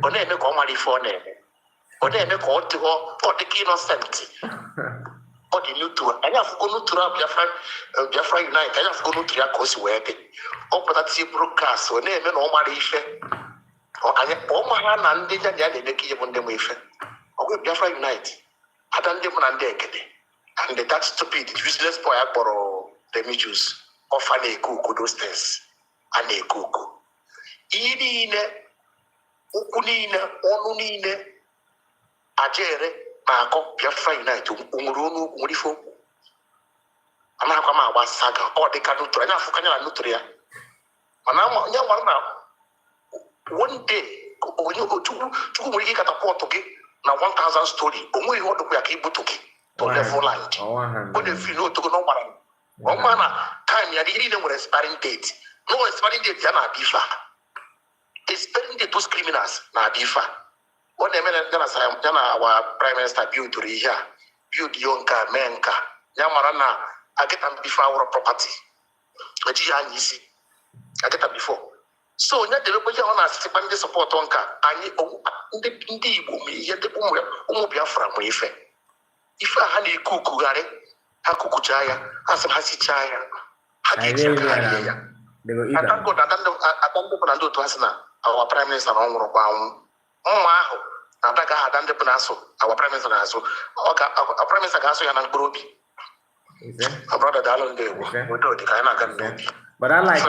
ọ na-eme ka ọ mara ife ọ na-eme ọ na-eme ka ọ dịka innocent ọ dị n'utu anyị afụgo n'utu Biafra Unite anyị afụgo n'utu ya ka o si wee dị ọ pụtatie broadcast ọ na-eme na ọ mara ife ọ mara na ndị ya na-eme ka ihe bụ ndị ma ife ọgwụ Biafra Unite ada ndị mụ na ndị ekede and that stupid useless boy a kpọrọ Remigius ọfa na-eku uku those things a na-eku uku ihe niile okwu niile ọnụ niile ajere na-akọ Biafra Unite onwere ọnụ okwu nwere ife okwu anaghịkwa m agba saga ọ dịka nuturu anya afụkanya na nuturu ya mana ya nwara na one day Chukwu nwere ike katapọtụ gị na 1000 story onwe ihe ọdụkwu ya ka ibutu gị to level land ọ na-efi n'otogo na ọma na time ya ihe niile nwere expiring date no expiring date ya na-abịa ife expiring date those criminals na-abịa ife ọ na-eme ya na our prime minister build ihe a build yo nka mee nka ya mara na agịta before our property eji ya anya isi agịta before so onye debekwa ihe ọ na-asịkwa ndị sọpọtụ nka anyị ndị Igbo ma ihe ndị ụmụ Biafra ma ife a ha na-eku ukugharị ha kukuchaa ya ha sị ha sichaa ya ha ga-eji aka ha rie ya ata ndị bụ na ndị otu ha sị na our prime minister na ọ nwụrụkwa anwụ mma ahụ na-adaga ha ada ndị bụ na-asụ our prime minister na-asụ prime minister ga-asụ ya na mkpụrụ obi brother daalụ ndị Igbo udo dị ka anyị na-aga n'obi. But I like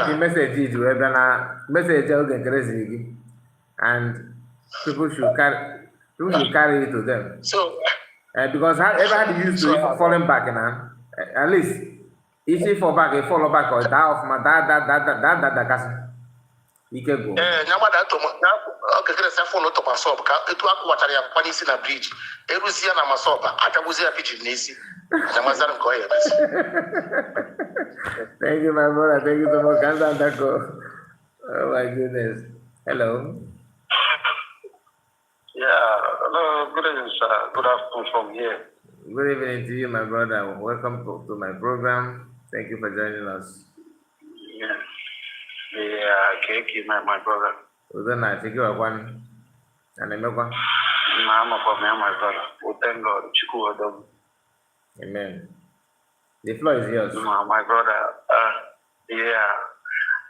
the message you have a message you get crazy and people should carry it to them. So because everybody used to falling back now, at least if you fall back, you follow back or die of my that casa. You can go. Nyamada to okay, there's a phone to Masop. It was what I am punishing a bridge. Erusia na Masoba. Atabuzi a pigeon nisi. Nyamazan go ahead. Thank you, my brother. Thank you so much. Oh my goodness. Hello. Yeah. Hello. Good evening, sir. Good afternoon from here. Good evening to you, my brother. Welcome to my program. Thank you for joining us. Yeah. Yeah, Keki, my brother. Was that nice? Thank you, one. And I know one. My brother. We thank God. Amen. The floor is yours. My brother. Yeah.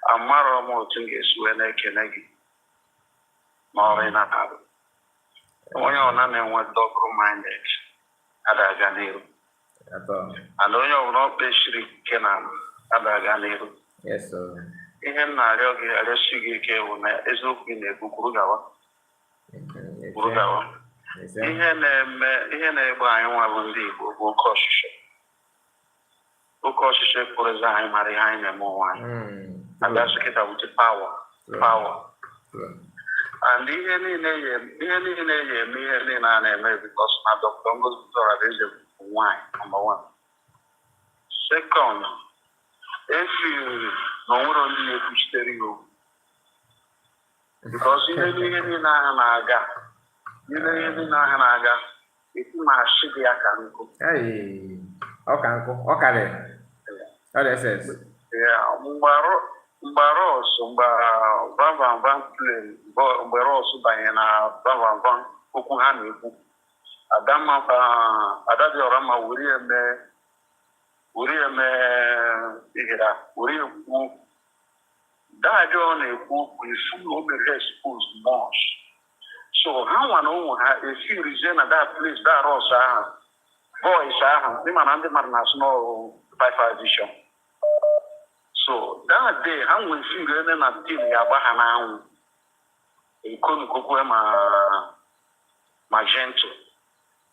I'm more things when I can again. More in a habit. When you're not double-minded, and when you're not patient, can yes, sir. Ihe na-arịọ gị arịọsi gị ike bụ na eziokwu gị na-ekwu kwuru gawa. Ihe na-egbu anyị nwa bụ ndị Igbo bụ oke ọchịchị. Oke ọchịchị pụrụzi anyị mara ihe anyị na-eme onwe anyị. Abịasị kịta wuche power. And ihe niile ya eme ihe niile a na-eme because na Dr. Ngozi Eze bụ nwaanyị number one. Second, efiri na onwere onye na-ekwuchitere ya okwu because ihe niile ahụ na-aga ekwu ma achị dị ya ka nkụ ọ karịrị mgbe Rọs banye na Van okwu ha na-ekwu Adabiora ma were ekwu dadị ọ na-ekwu okwu ifu o mere expose much so ha nwa na ụmụ ha efirizie na that place that Rọs ahụ boys ahụ ndị mana ndị mmadụ na-asụ n'ọrụ 5 vision So that day, I will see the na team Yabahana, a Konukwe ma gentle.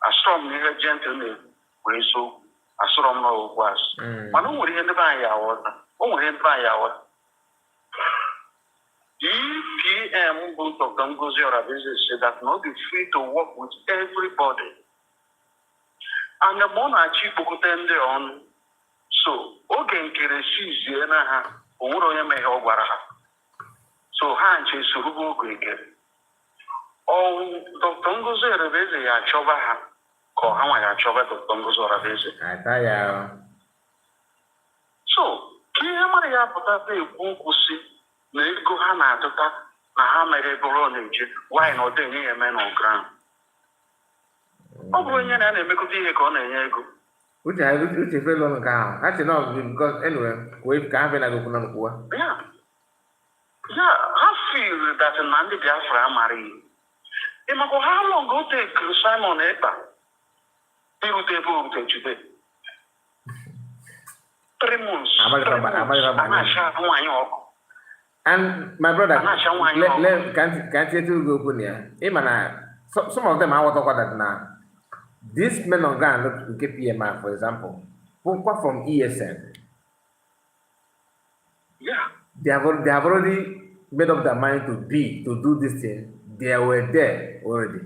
A strong nigger gentle, way so, a strong no was. But no one in the by hour, only in by hour. EPM, both of them goes your business, say that not be free to work with everybody. And the monarchy put them on. So, okay, Keresis, Yena, Uro may over. So, Hanch is Rubo Greek. Oh, Dr. Ngozi Rebeze, ya Chova, or how I Chova, Dr. Ngozi Rebeze. So, Kiamaya Potape, Bukusi, Nego Hana, Nahamere Boronage, why not the near men on ground? Oh, when you're an Emekuti, Ego. Which I which is very long ago. Actually, no, because anyway, we've got a good one. Yeah. Yeah, I feel that a man did Biafra marry. How long go take Simon Eba? He will take over today. 3 months. And my brother, can't you to go near? Some of them I want to talk about that now. These men on ground look KPMI, for example, from ESN. Yeah. They have already made up their mind to do this thing. They were there already.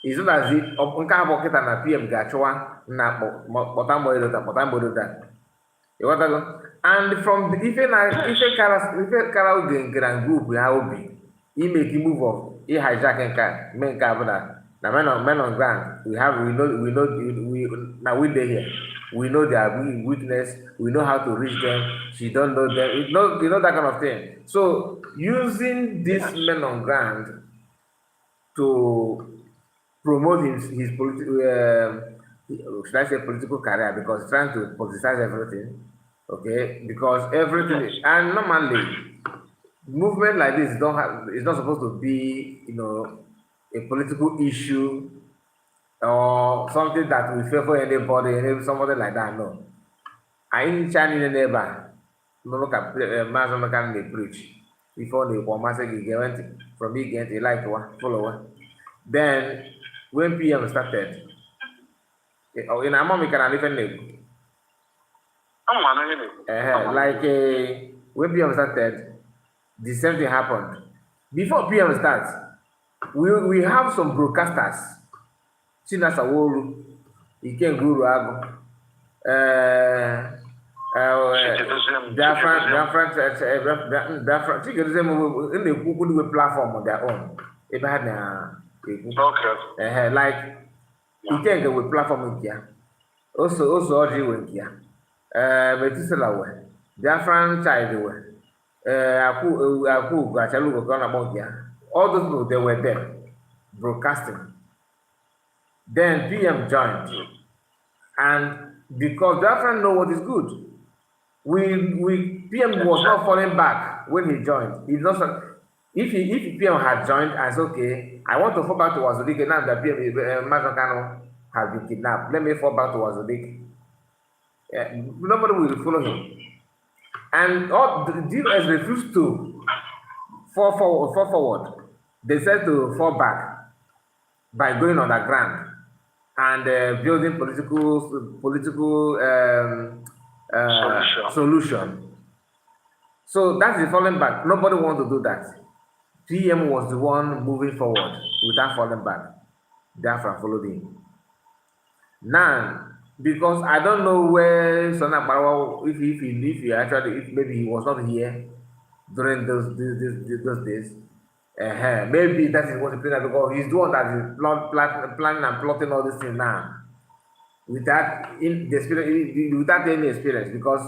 It's not as if na PM Gachoa na that. And from the Ife Kara group we have he make a move of he hijacking car, men car. The men on ground, we know now we there here. We know their weakness, we know how to reach them, she don't know them, you know that kind of thing. So using these men on ground to promote his political should I say political career, because he's trying to politicize everything. Okay, because everything and normally movement like this it's not supposed to be, a political issue or something that will favor anybody, somebody like that. No. I ain't shining in neighbor. No look at Master can they preach before the master get from me get a like one follower. Then when PM started, in a moment can I even name. Like when PM started, the same thing happened. Before PM starts, we have some broadcasters. Chinasa Wolu, Iken Guru Ago, Biafra, in the platform on their own. If I had like Iken go with platform in here. Also Audrey went here. Metusela way. Biafra child way. Aku Gachalu gone about here. All those people they were there broadcasting. Then PM joined, and because Biafra know what is good, PM was not falling back when he joined. He not if PM had joined and said, okay, I want to fall back to Wazobik now that PM Mazakano has been kidnapped. Let me fall back to Wazobik. Nobody will follow him, and all the US refused to fall forward. They said to fall back by going underground and building political solution. So that is falling back. Nobody wants to do that. PM was the one moving forward without falling back. Biafra followed him. Now, because I don't know where Sona Barawa, if maybe he was not here during those days. Maybe that is what he played because he's the one that is planning and plotting all these things now without any experience. Because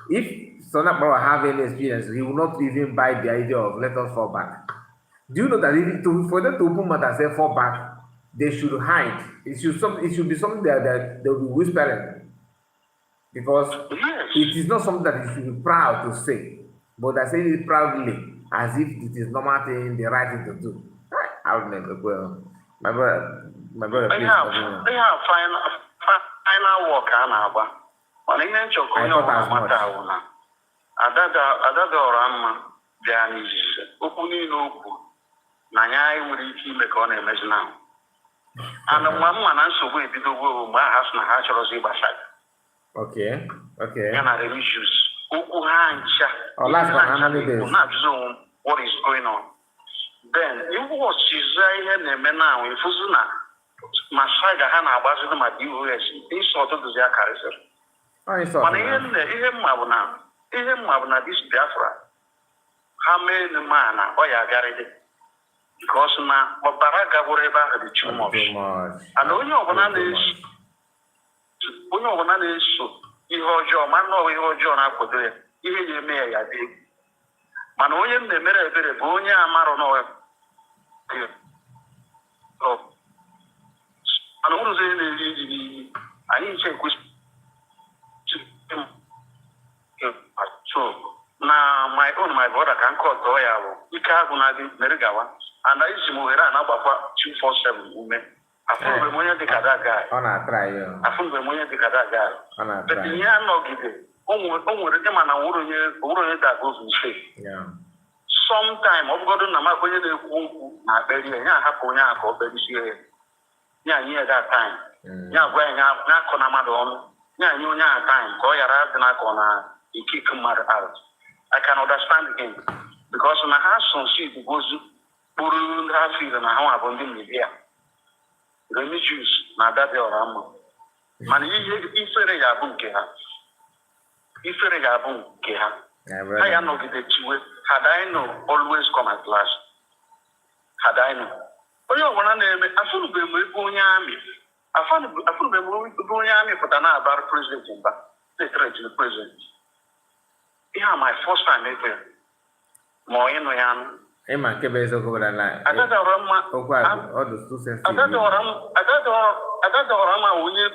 if Sona Barawa have any experience, he will not even buy the idea of let us fall back. Do you know that for them to open mouth and say fall back, they should hide. It should be something that they will be whispering, because it is not something that you should be proud to say, but I say it proudly as if it is normal thing, the right thing to do. I would never. Well, my brother. They have final work, I thought as much. Adada Orama bịa n'izizi okwu niile okwu na ya nwere ike ime ka ọ na-emezi na ana mma na nsogbu ebidogo mgbe ha sị na ha chọrọzi ịgbasa ya na religious okwu ha ncha na-ajụzi onwe what is going on then ịwụchiza ihe na-eme na efuzi na ma saga ha na-agbazi ma DOS isi ọtụtụzi ya karịsịrị mana ihe mma bụ na dis Biafra ha mee ma na ọ ya agarịdị because na ọbara gaburu ebe ahụ dị too much and onye ọbụla na-eso ihe ọjọọ ma nnọọ ihe ọjọọ na-akwado ya ihe ya eme ya dị mana onye m na-emere ebere bụ onye amarụ n'ọya mana ụrụzi na-eri nri n'iyi anyị nche ekwesị so na my brother ka nke ọtọ ya bụ ike agụ na gị mere gawa and iji m ohere a na-agbakwa 247 ume afụrụbe m onye dịka daga but ihe anọgide o nwere ịma na onwere onye daga ozu mistake sometime ọ bụgodo na maka onye na-ekwu okwu na akperi ya ahapụ onye ahụ ka ọ kperisie ya nye ya that time ya gwa ya ya akọ na mmadụ ọnụ ya nye onye ahụ time ka ọ ghara dị n'aka na ikike mmadụ out. I can understand him because na ha sonsi gozu kpụrụ ha fil na ha abụ ndị media religious na adadị ọra mma mana ifere ya abụ nke ha ha ya nọgide chiwe had I know always come at last had I know onye ọbụla na-eme afụnube m ebe onye amị pụta na-abara president mba na-etere the president ihe my first time ever ma ọ ịnụ ya anụ ịma nke bụ eziokwu bụ na Adada Orama onye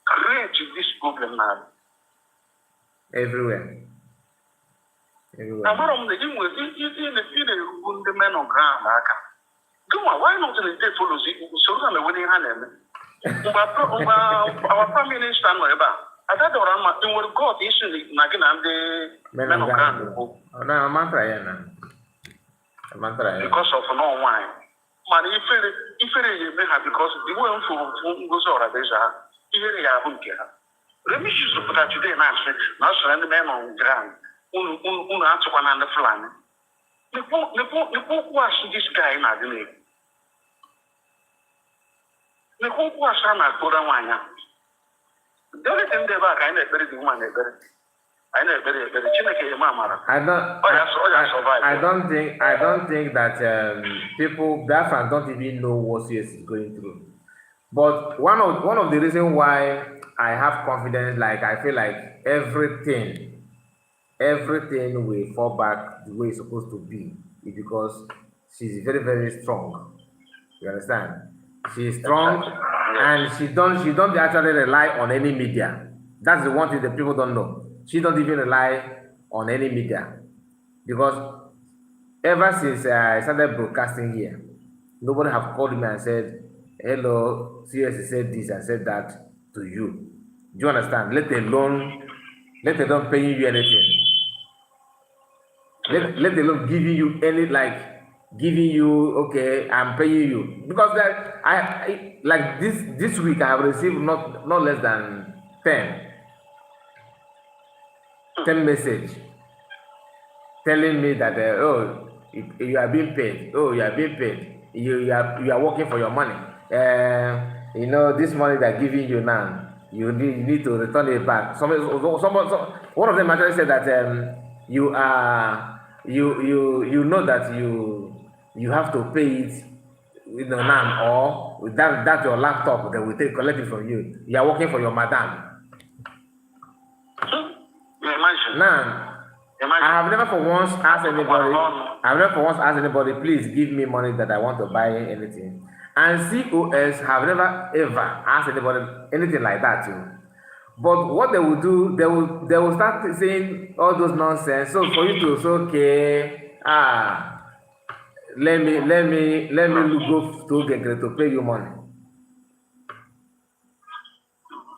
create this problem na everywhere amara m na ị na-erugbu ndị men on ground aka gịnwa why not na follows usoro ha na-enwe ihe ha na-eme mgbe our prime minister nọ ebe a Adada Orama nwere god isi na gị na ndị men on ground bụ because of no wine mana ifere ya eme ha because the way mfu ngozi ọrabeze ha ihere ya abụ nke ha religious pụta today na-asị na ọ sịrị ndị men on ground unu atụkwa na ndị Fulani nekwu okwu asị this guy na-adị n'egwu nekwu okwu asị a na-akpụra nwaanyị a the only thing dị ebe a ka anyị na-ekpere dị nwa na-ekpere I don't think that people Biafra don't even know what CS is going through. But one of the reasons why I have confidence, like I feel like everything will fall back the way it's supposed to be, is because she's very, very strong. You understand? She's strong, and she don't actually rely on any media. That's the one thing that people don't know. She don't even rely on any media, because ever since I started broadcasting here, nobody have called me and said, hello, CS said this and said that to you. Do you understand? Let alone paying you anything. Let alone giving you okay, I'm paying you. Because that I like this week I have received not less than 10 message telling me that you are being paid. Oh, you are being paid. You are working for your money. This money they're giving you now, you need to return it back. One of them actually said that you know that you have to pay it now, or that your laptop they will collect it from you. You are working for your madam. Now, I have never for once asked anybody, please give me money that I want to buy anything. And COS have never ever asked anybody anything like that too. But what they will do, they will start saying all those nonsense. So for you to say, okay, let me go to Gegre to pay you money.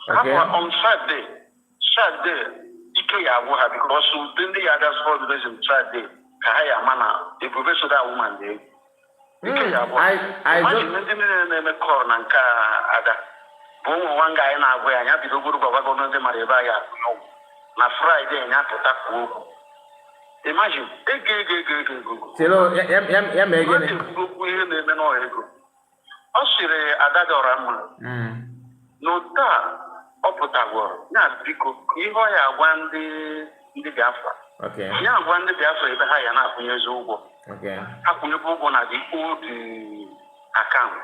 Okay. On Saturday, ike ya agwụ ha because ụdị ndị ya ada sport reason Friday ka ha ya ama na ebube so that woman dị ike ya agwụ imagine ndị niile na-eme kọl na nke ada bụ ụmụ nwa nga anyị na-agwa ya anya bido gburu gbabago ndị mara ebe anyị akụnye ọgwụ na Friday nya pụta kwuo okwu imagine ego Chelo, ya mee gịnị? Okwu ihe na-eme n'ọha ego ọ sịrị ada dị ọra mma n'otu a ọ pụtagworo ya biko ihe ọ ya agwa ndị Biafra ya agwa ndị Biafra ebe ha ya na-akwụnyezi ụgwọ akwụnyebe ụgwọ na the old account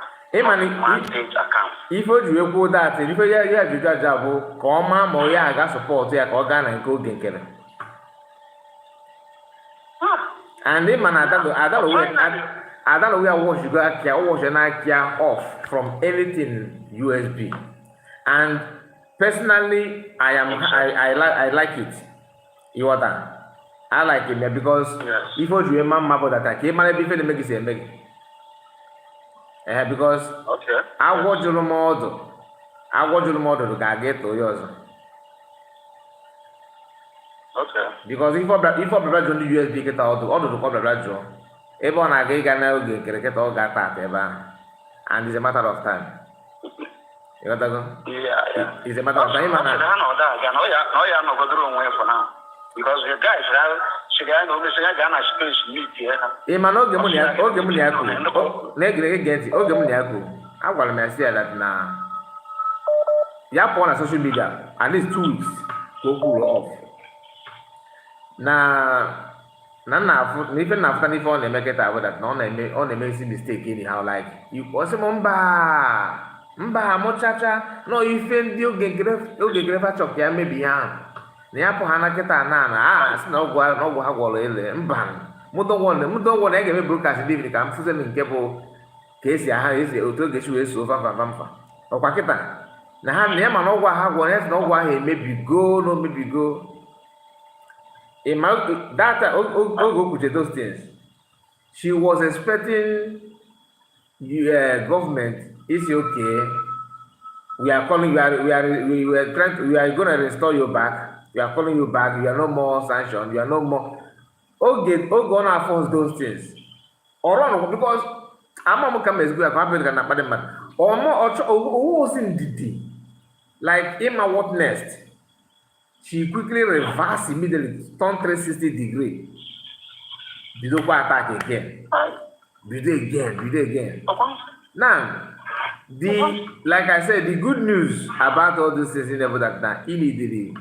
ife o ji wee kwuo dat ife ya ajụjụ aja bụ ka ọ maa ma ya aga sọpọtụ ya ka ọ gaa na nke oge nkere and ịma na Adalo we are watching Akia off from anything USB, and personally I like it. You are that I like it because if you remember that I came and be make it make because I watch your model to get to yours. Because if I don't USB get out to call the radio. Everyone again can now get all got that ever, and it's a matter of time. You got to go? Yeah. It's a matter of time. I know go through way for now. Because the guys now, she got no Gana space meet here. Emano Gemuniaku, Negre get Ogemuniaku. I want to say that now. Yap on social media, at least 2 weeks, go cool off. Now. Even after the phone, they make it out that no, they make mistake anyhow. Like you also mba mochacha. No, you feel you get grave chok ya maybe ya. Ni hapo hana kita nana. Sina no go ile mba. Mudo wone ege me broadcast divi ka mfuze minkepo kesi ya ese oto geshu eso fa. Okwa kita. Na ha ni ma no gwa ha go nes no gwa he maybe go. That those things. She was expecting government is okay. We are calling. We are going to restore you back. We are calling you back. You are no more sanctioned. You are no more. Gonna force those things. Or no, because I'm not coming to go. I'm not going to or more. Who was in the like in my what next? She quickly reversed immediately, turn 360 degree. Did you attack again? Did again? Now, like I said, the good news about all these things in that immediately.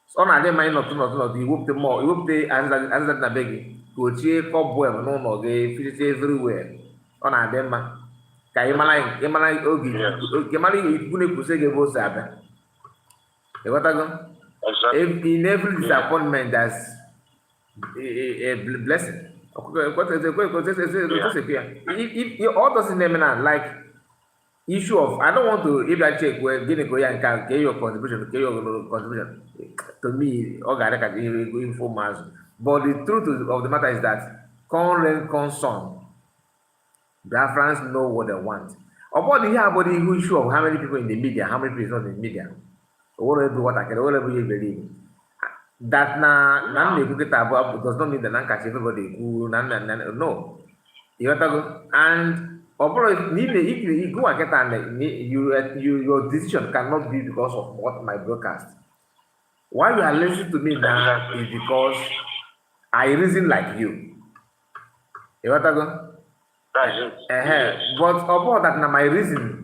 So now they might not. You whoop the more. You whoop the answer na begging. Go check cobweb no. They finish everywhere. On a them man. Kaymalai ogi. Kaymalai ikune kusege bo sabe. You got to go. Exactly. In every disappointment, there's a blessing. If all those in like issue of I don't want to if I check where Guinea and can get your contribution to me organic informers. But the truth of the matter is that current concern, Biafrans know what they want. About the issue of how many people in the media, how many people is not in the media. What I can believe that does not mean that catch everybody who no. You have to go and if you go and your decision cannot be because of what my broadcast. Why you are listening to me now is because I reason like you. You have to go. But about that now my reason.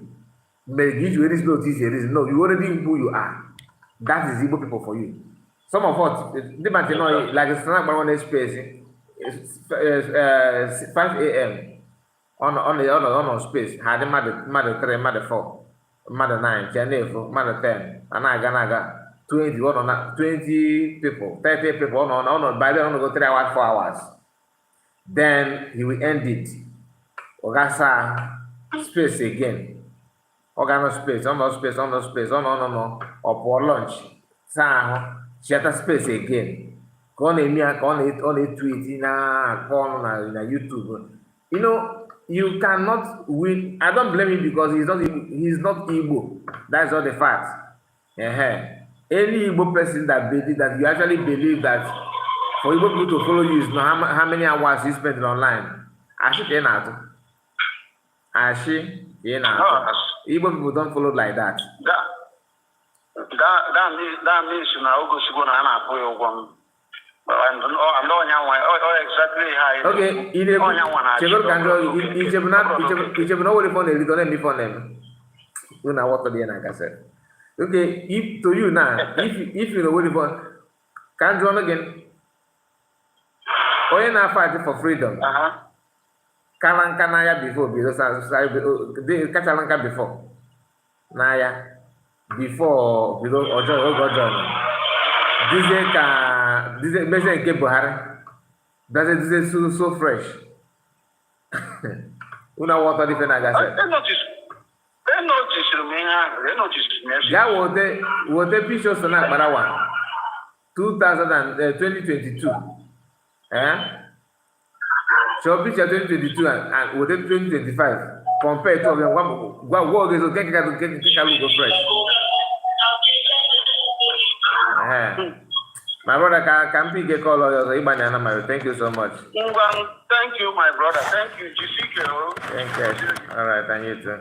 May give you any reason. No, you already who you are. That is Igbo people for you. Some of us, like it's not one space. It's 5 a.m. on space. Had mother 3, mother 4, mother 9, Janefo, mother 10, Anaga, 20 people, 30 people on by then on go 3 hours, 4 hours. Then he will end it. Ogasa space again. Organo space, on no, or for lunch. Share space again. Go on a tweet in a YouTube. You know, you cannot win. I don't blame him because he's not Igbo. That's all the fact. any Igbo person that you actually believe that for Igbo people to follow you is not how many hours you spend online. Actually, not. Actually, Igbo people don't follow like that. That means now go to go na put one. I'm not exactly how. Okay, okay, if to you now, if you know what you want, can you again? Oh, you not fighting for freedom. Kalanka before, because Kalanka before. Naya before below Ojo. This is message ke Buhari. This is so fresh. Una water different agase. They notice me. Yeah, what the picture sana barawa. 2022. So picture 2022 and what 2025 compared to them what is okay go fresh. My brother can pick a call or thank you so much. Thank you, my brother. Thank you, GCK. Thank you. All right, and you too.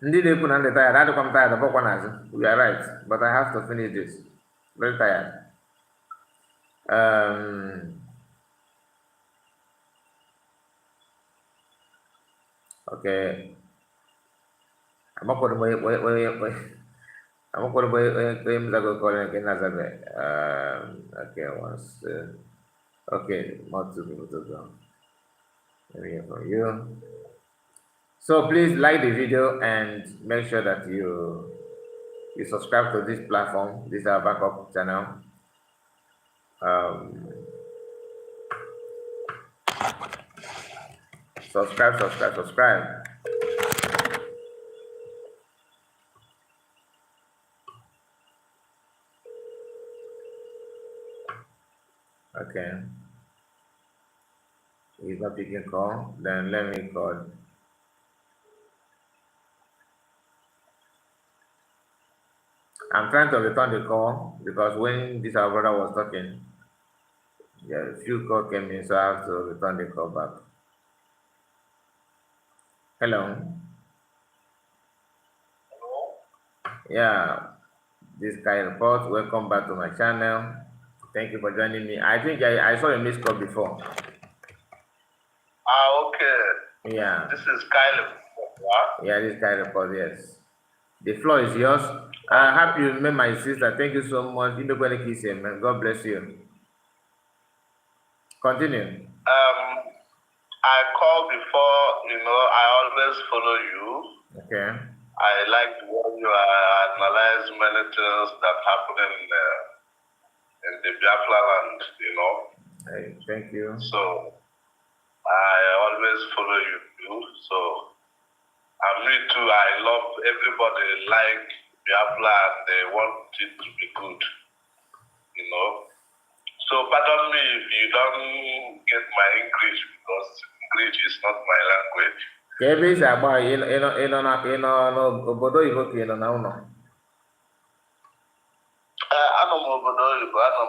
Indeed, they put on the tired. I don't come tired of one. We are right, but I have to finish this. Very tired. Okay. I'm not going to I'm going to call again. Okay, once. Okay, more two people to go. Let me hear from you. So please like the video and make sure that you subscribe to this platform. This is our backup channel. Subscribe. Okay. He's not picking call. Then let me call. I'm trying to return the call because when this our brother was talking, yeah, a few calls came in, so I have to return the call back. Hello. Yeah, this guy report. Welcome back to my channel. Thank you for joining me. I think I saw a missed call before. Okay. Yeah. This is Kyle. Yeah, this guy report. Yes. The floor is yours. I hope you remember my sister. Thank you so much. Man. God bless you. Continue. I called before, I always follow you. Okay. I like when you analyze many things that happen in the Biafra land, Hey, thank you. So I always follow you. So me too, I love everybody like Biafra and they want it to be good, So pardon me if you don't get my English because English is not my language. Ebe isi agba ịnọ n'obodo oyibo ka ịnọ na ụlọ? Anọ m obodo oyibo, anọ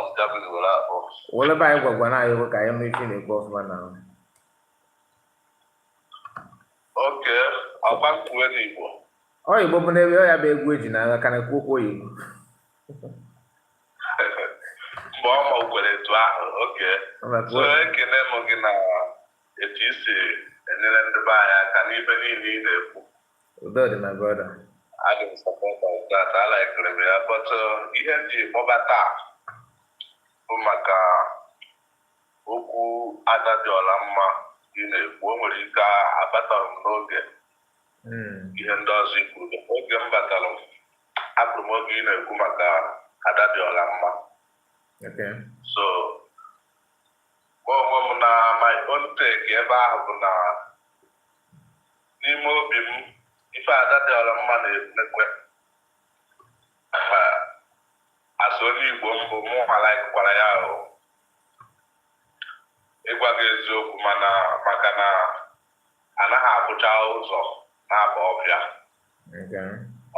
m Germany were abụọ. Wole ebe anyị gwagwa na anyị ka anyị nụ isi na-ekwu ọfụma na ahụ. Oke, ọgba nkwuwe n'Igbo. Oyibo bụ n'ebe ọ ya bụ egwu eji na ka na-ekwu okwu oyibo. Mgbe ọ ma ukwere etu ahụ, oke. So ekene m gị na etu isi enyere ndị be anyị aka n'ife niile ị na-ekwu. Udo dị my brother. I don't support that. I like it, but ihe ji kpọba taa bụ maka okwu Ada dị ọla mma ị na-ekwu. O nwere ike abatara m n'oge ihe ndị ọzọ ikwu. Oge m batara apụrụ m oge ị na-ekwu maka Ada dị ọla mma. So onwe m na my own take ebe ahụ bụ na n'ime obi m ife Ada dị ọla mma na-emekwe asụ onye Igbo mbụ mụ alaịkwara ya ahụ ịgwa gị eziokwu maka na anaghị abụcha ụzọ na-aba ọbịa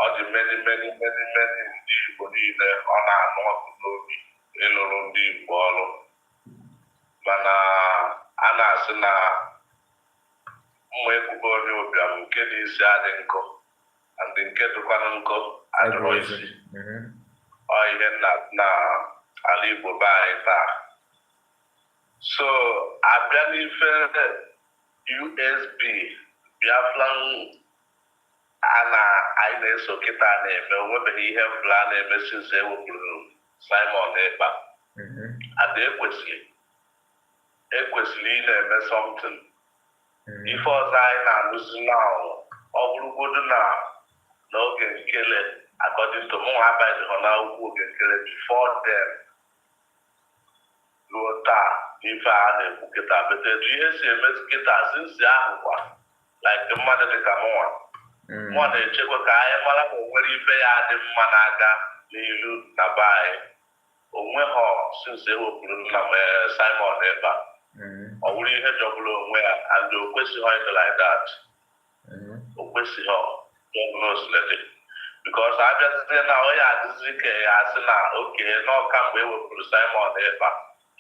Ọ dị many ndị Igbo niile ọ na-anụ ọkụ n'obi ịlụrụ ndị Igbo ọrụ, mana a na-asị na mma ekwugo onye ụbịam nke dị isi adị nkọ ndị nke dịkwanụ nkọ adịrọ isi. Ọ ihe na ala Igbo be anyị taa. So abịa n'ife USB Biafra anyị na-eso kịta na-eme, onwebeghị ihe mfụla a na-eme since ewepụrụ Simon Ekpa. Ada ekwesịrị ị na-eme something. Ife ọzọ anyị na-arụzi na ọ bụrụgodu na n'oge nkele according to mụ abaghị na ukwu oge nkele before them ruo taa n'ife a na-ekwu kịta bete etu ihe si emezi kịta sinsi ahụ kwa like mmadụ dịka mụnwa na-echekwa ka anyị mara ma o nwere ife ya dị mma na-aga n'ilu na be anyị. Onweghọ sinsi ewepụrụ nna m Simon Ekpa. Ọ bụrụ ihe jọgburu onwe ya and o kwesịghị ịdị like that. O kwesịghị diagnosis because abịazie na onye adịzi ka ya asị na oke n'ọka mgbe ewepụrụ Simon Ekpa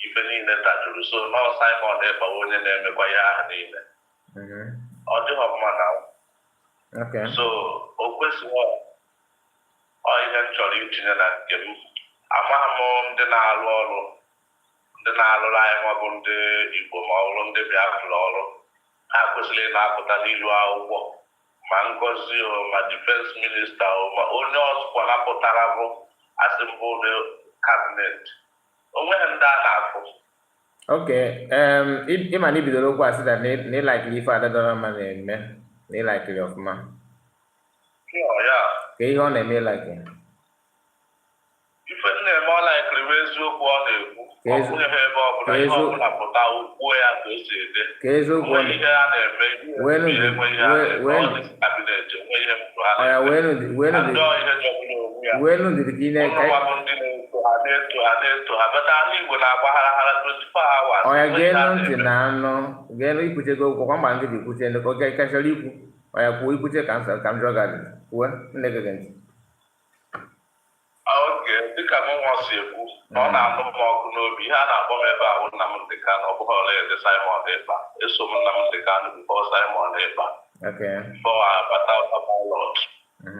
ife niile dajụrụ, so nọ Simon Ekpa onye na-emekwa ya ahụ niile. Ọ dịghị ọmụma na so o kwesịghị ọ ihe m chọrọ itinye na nke m. Amaghị m ndị na-arụ ọrụ ndị na-alụrụ anyị nwabụ ndị Igbo ma ọ bụrụ ndị Biafra ọrụ, ha kwesịrị na-apụta n'ilu akwụkwọ ma Ngozi ma Defense Minista ma onye ọzọkwa napụtara bụ asị mbụ ụdị kabinet. Onweghị ndị a na-afụ. Ịma na ibidoro okwu asị na ịlaikiri ife adadọrọ mma na-eme na ịlaikiri ọfụma. Ka ihe ọ na-eme ịlaikiri ife na-eme ọ laikiri bụ eziokwu ọ na-ekwu. Ọ bụghị ha ebe ọbụla ihe ọbụla pụta kwuo ya ka o si ede. Ka eziokwu ihe a na-eme enwe ihe kabinet enwe ihe mbụ ha na-eme. Ndị ihe jọgburu onwe ya ụlọwabụ ndị na-eto ha na-eto ha bata ndị Igbo na-agbaghara 24 hours. Ọya geenụ ntị na anụ geenụ ikwuchego okwu kwa mgba nke ji kwuche ndị ka oge kachara ikwu ọya kwuo ikwuche ka m jụọ gị ajụjụ kwuo nne gị ntị. Oke, dịka m nwa si ekwu na ọ na-anụ m ọkụ n'obi, ihe a na-akpọ m ebe ahụ nna m ndị ka na ọ bụghị ọla ede Simon Ekpa. Eso m nna m ndị ka nụ bifo Simon Ekpa bifo bata ọtọpilọt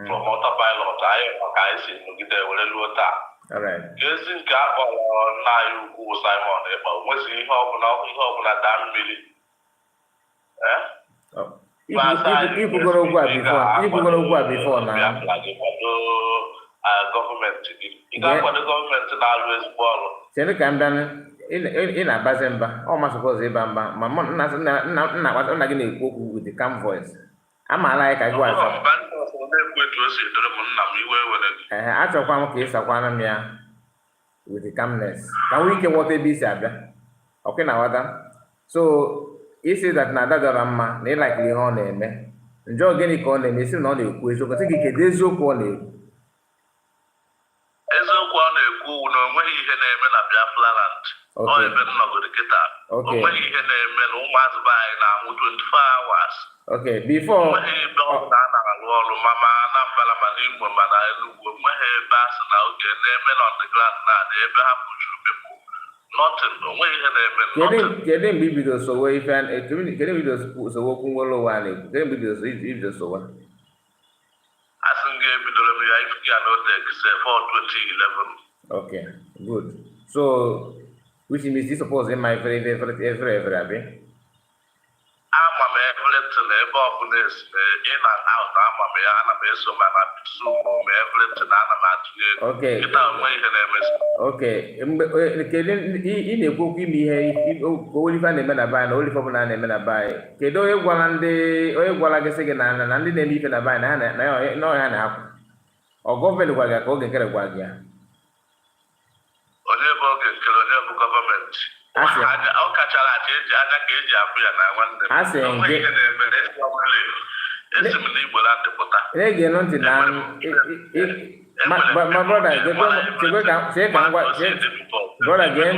from ọtọpilọt anyị maka anyị si nọgide were luo taa. Ezi nke a kpọrọ nna anyị ukwu Simon Ekpa o nwezi ihe ọbụla daa mmiri. Ikwugoro okwu a bifo na gọọmenti gị ị ga-akwado gọọmenti na-alụ ezigbo ọrụ. Chere ka m bịa ị na-abazi mba ọ masịkwa ịba mba ma nna gị na-ekwu okwu with the calm voice. Amaala anyị ka gị waza achọkwa m ka ị sakwana m ya with the calmness ka nwee ike nghọta ebe isi abịa ọkụ na wada. So isi that na ada dara mma na ịlakiri ihe ọ na-eme njọ gịnị ka ọ na-eme isi na ọ na-ekwu eziokwu sị gị kedu eziokwu ọ na-ekwu. Eziokwu ọ na-ekwu na onweghị ihe na-eme na Biafra land. Ọ ebe m nọgoro kịta. Onweghị ihe na-eme na ụmụazị be anyị na-anwụ 24 hours. Before onweghị ebe ọbụla a na-arụ ọrụ ma Anambra ma n'Imo ma na Enugu onweghị ebe a sị na oge na-eme na ọdịgrad na ebe ha pụjuru pepụ nothing. Onweghị ihe na-eme kedu mgbe ibido sowe ife kedu mgbe ibido sowe okwu nwere ụwa na-ekwu kedu mgbe ibido sowe asị m ga-ebidoro m ya ifike ya n'otek for 2011. Good. So which means you suppose in my very abi ama m everything ebe ọbụla esi in and out ama m ya ana m eso ma na Zoom ma everything ana m atụnye ego kịta onwe ihe na-emesi. Kedu ị na-ekwu okwu ime ihe olifa na-eme na baanyị na olifa ọbụla na-eme na baanyị kedu onye gwara gị sị gị na ndị na-eme ife na baanyị na ọya na-akwụ ọ gọọmenti gwa gị ka oge nkere gwa gị ya onye bụ oge nkere onye bụ gọọmenti ọ kachara acha eji anya ka eji afụ ya na nwanne m onwe ihe na-eme esi m na Igbo land pụta na-ege ntị na ma brọda gee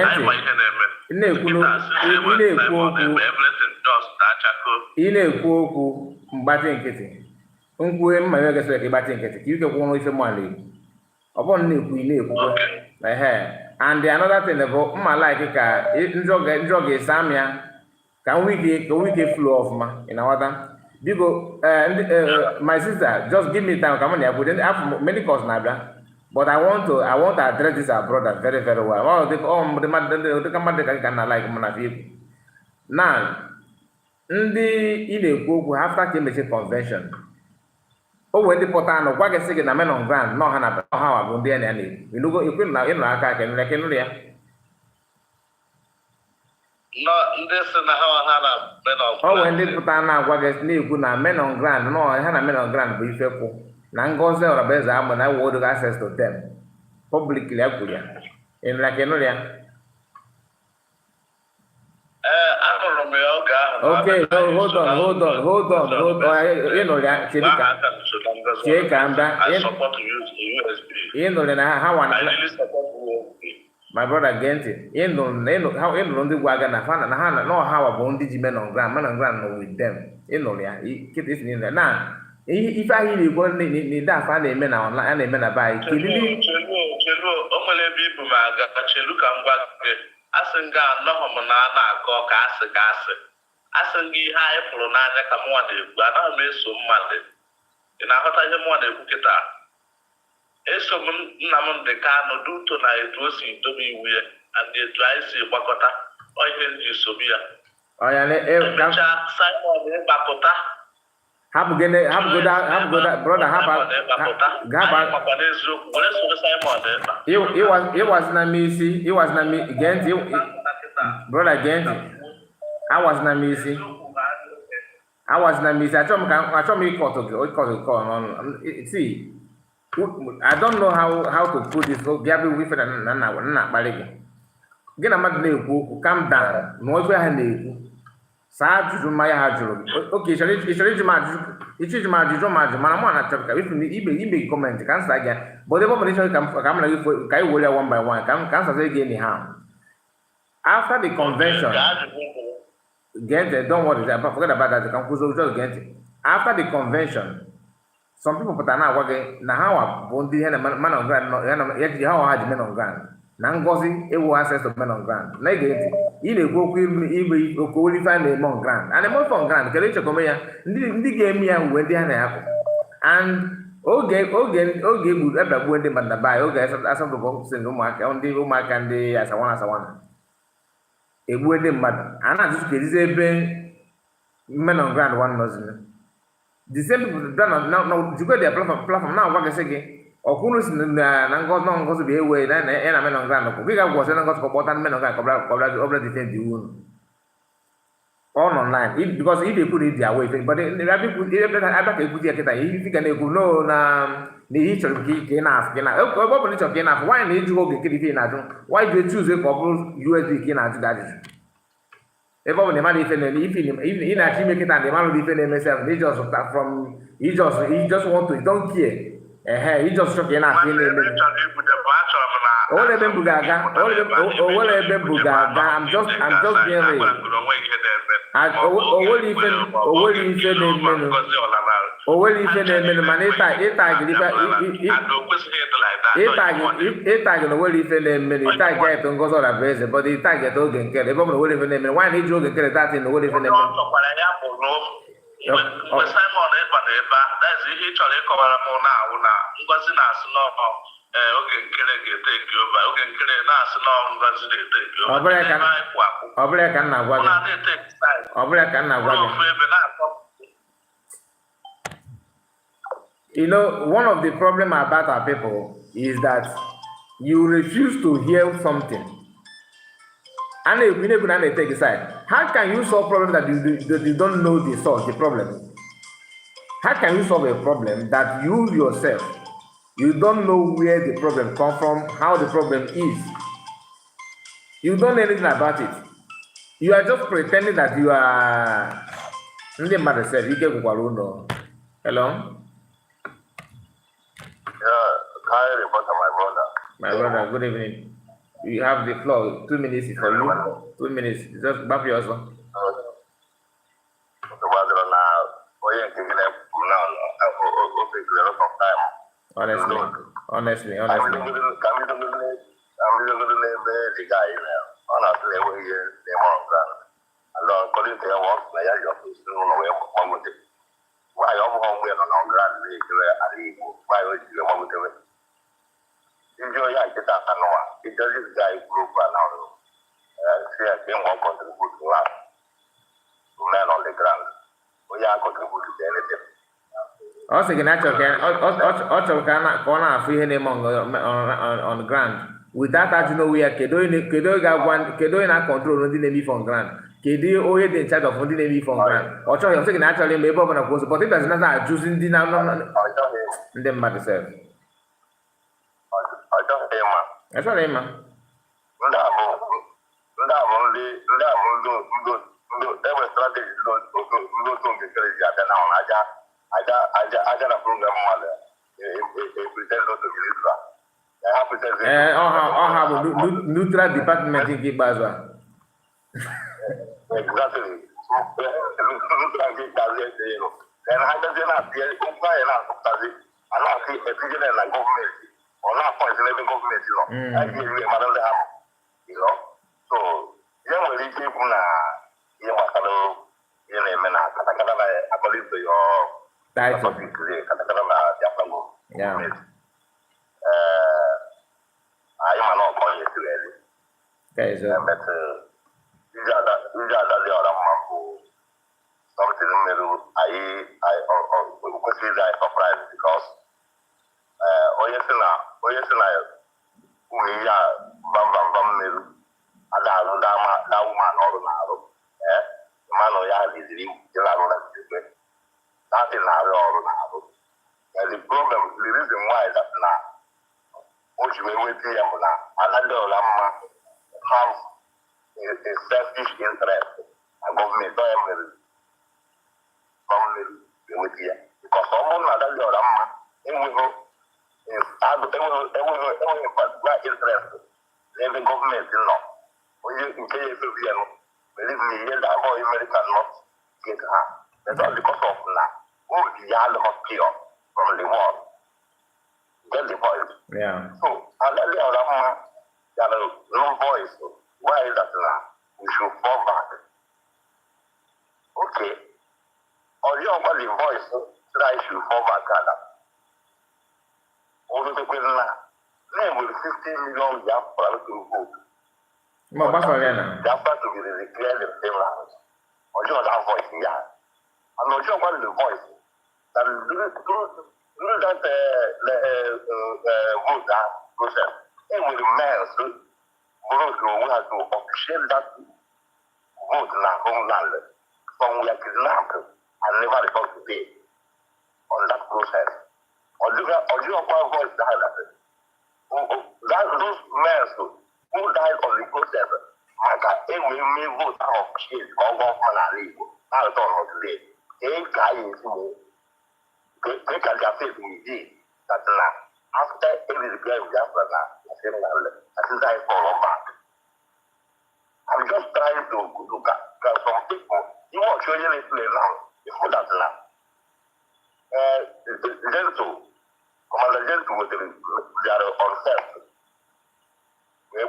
ntị na-ekwu okwu ị na-ekwu okwu mgbatị nkịtị nkwue mma ya gesịrị ka ịgbatị nkịtị ka ike kwụrụ ife mmadụ Igbo ọ bụrụ na-ekwu ị na-ekwukwe ehe and another thing bụ mma like ka njọ ga-esa m ya ka nwee ike flow ọfụma ị na-aghọta biko my sister just give me time ka m na-ekwu afọ many calls na-abịa but I want to address this our brother very very well dịka mmadụ ka na like m na ikwu na ndị ị na-ekwu okwu after ka emechi convention o wee ndị pụta anụ gwa gị sị gị na men on ground na ọha bụ ndị ya na-ekwu ịnụ aka ka ịnụrụ ya o wee ndị pụta na-agwa gị na-ekwu na men on ground na ha na men on ground bụ ife kwụ na ngozi ọrabaeze amụ na world access to them publicly akwuru ya ịnụrụ ya ka ịnụrụ ya okay, hold on. You know, my brother Genti, you know how in the wagon na Hana, no how about the men on ground with them. You know, keep this in there. Now, if I hear you go need that find a men online and a men by asịnga anọghị m na-akọ ka asị asịnga ihe anyị fụrụ n'anya ka mụnwa na-ekwu anaghị m eso mmadụ ị na-aghọta ihe mụnwa na-ekwu kịta eso m Nnamdị Kanụ duto na etu o si dobe iwu ya and etu anyị si gbakọta ihe nji sobi ya emechaa Simon ịgbapụta It was not me, Genti, brother Genti. I was not me. I told me call. See, I don't know how to put this. Gabi with it and not get a man calm down. No way, saa juju mmanya ha jụrụ oke ịchọrọ iji ma ajụjụ mana mụ na-achọpụta ibe kọmentị ka m sa gị but ebe ọ bụla ịchọrọ ka m na gị ka anyị were ya one by one ka m sazi gị anyhow after the convention get don't worry forget about that ka m kwụzi ụjọ get after the convention some people pụtara na-agwa gị na ha bụ ndị ihe na man on ground ha ji men on ground na ngozi ewu access to men on ground na ige ntị ị na-ekwu okwu igbe okowolife a na-eme on ground and eme on ground kele ịchọkome ya ndị ga-eme ya uwe ndị ha na-apụ and oge egburu ebagbuo ndị mmadụ na be oge asọpụrụ si ụmụaka ndị asawana egbuo ndị mmadụ a na-ajụjụ ka edizi ebe men on ground one nọzini the same people jikwa dia platform na-agwa gị sị gị ọkwụrụ si na ngozi bụ ewe na men on ground kwụ gị ga-agwọsị na ngozi kọkpọta men on ground ọbụla defend iwu unu all online because if they put it their way but abịa ka ekwuzi ya kịta ihe ga na-ekwu no na ihe chọrọ ka ị na-afụ ebe ọ bụla ịchọrọ ka ị na-afụ nwaanyị na-eju oge nkiri ife ị na-ajụ nwaanyị ji echuze ka ọ bụrụ USB ka ị na-ajụ gị ajụjụ ebe ọ bụ na ịmara ife na-eme ị na-achọ ime kịta na ịmara ife na-eme sef na just want to don't care ijọs chọ ka ị na-afụ ihe na-eme onwere ebe mbụ ga-aga I'm just being real onwere ife na-emenụ mana ịtagị na onwere ife na-emenụ ịtagị eto Ngozi Ọrabaeze bọdụ ịtagị eto oge nkere ebe ọ bụ na onwere ife na-emenụ nwaanyị na-eji oge nkere tatị na onwere ife na-emenụ mgbe Simon ịba na ebe a ihe ị chọrọ ịkọwara m na-awụ na Ngozi na-asị n'ọkọ oge nkere ga-ete eke ova oge nkere na-asị n'ọrụ Ngozi na-ete eke ova ọ bụrụ ya ka m na-agwa gị you know one of the problem about our people is that you refuse to hear something and you take a side. How can you solve problem that you don't know the source, the problem? How can you solve a problem that you yourself, you don't know where the problem comes from, how the problem is? You don't know anything about it. You are just pretending that you are... Hello? Yeah, hi, reporter, my brother. My brother, good evening. You have the floor. 2 minutes for you. 2 minutes. Just back your husband. Honestly. Also, can actually afọ ihe na-eme on ground without that, we are kedu na control ndị na-eme ife on ground, kedu onye dị in charge of ndị na-eme ife on ground. Ọ chọghị ọsị gị na achọrọ ime ebe ọbụla kwụsị, but ịbazi na ajụzi ndị ndị mmadụ sef achọrọ ịma ọha bụ neutral department nke ikpeazụ a. Title. Yeah. Okay, so. The problem, the reason why is that now, what you may wait here, have a selfish interest, and government don't with here. Because someone that does your particular interest, the government is not. When you in case believe me, here that whole America not get her. That's all because of now. Who the yard of pure from the world. Get the point. Yeah. So, and then the other one, there are no voice. Why is that now? We should fall back. Okay. Or you have got the voice, so that I should fall back. Only the question now. Name with 15 million Biafra to vote. Biafra to be declared the same language. Or you have that voice here. And not you have got the voice. That through that vote process, it will remain so we have to officiate that vote in our homeland from we are kidnapped and never returned to pay on that process. Or you have one voice that those men who died on the process, we may vote out of shit or go on a leave. I'll talk about today. They can just say to me that now, after every declare of Biafra now, I think I fall back. I'm just trying to look at some people. You want to usually play now, before that now. Commander Gentle, they are on set. We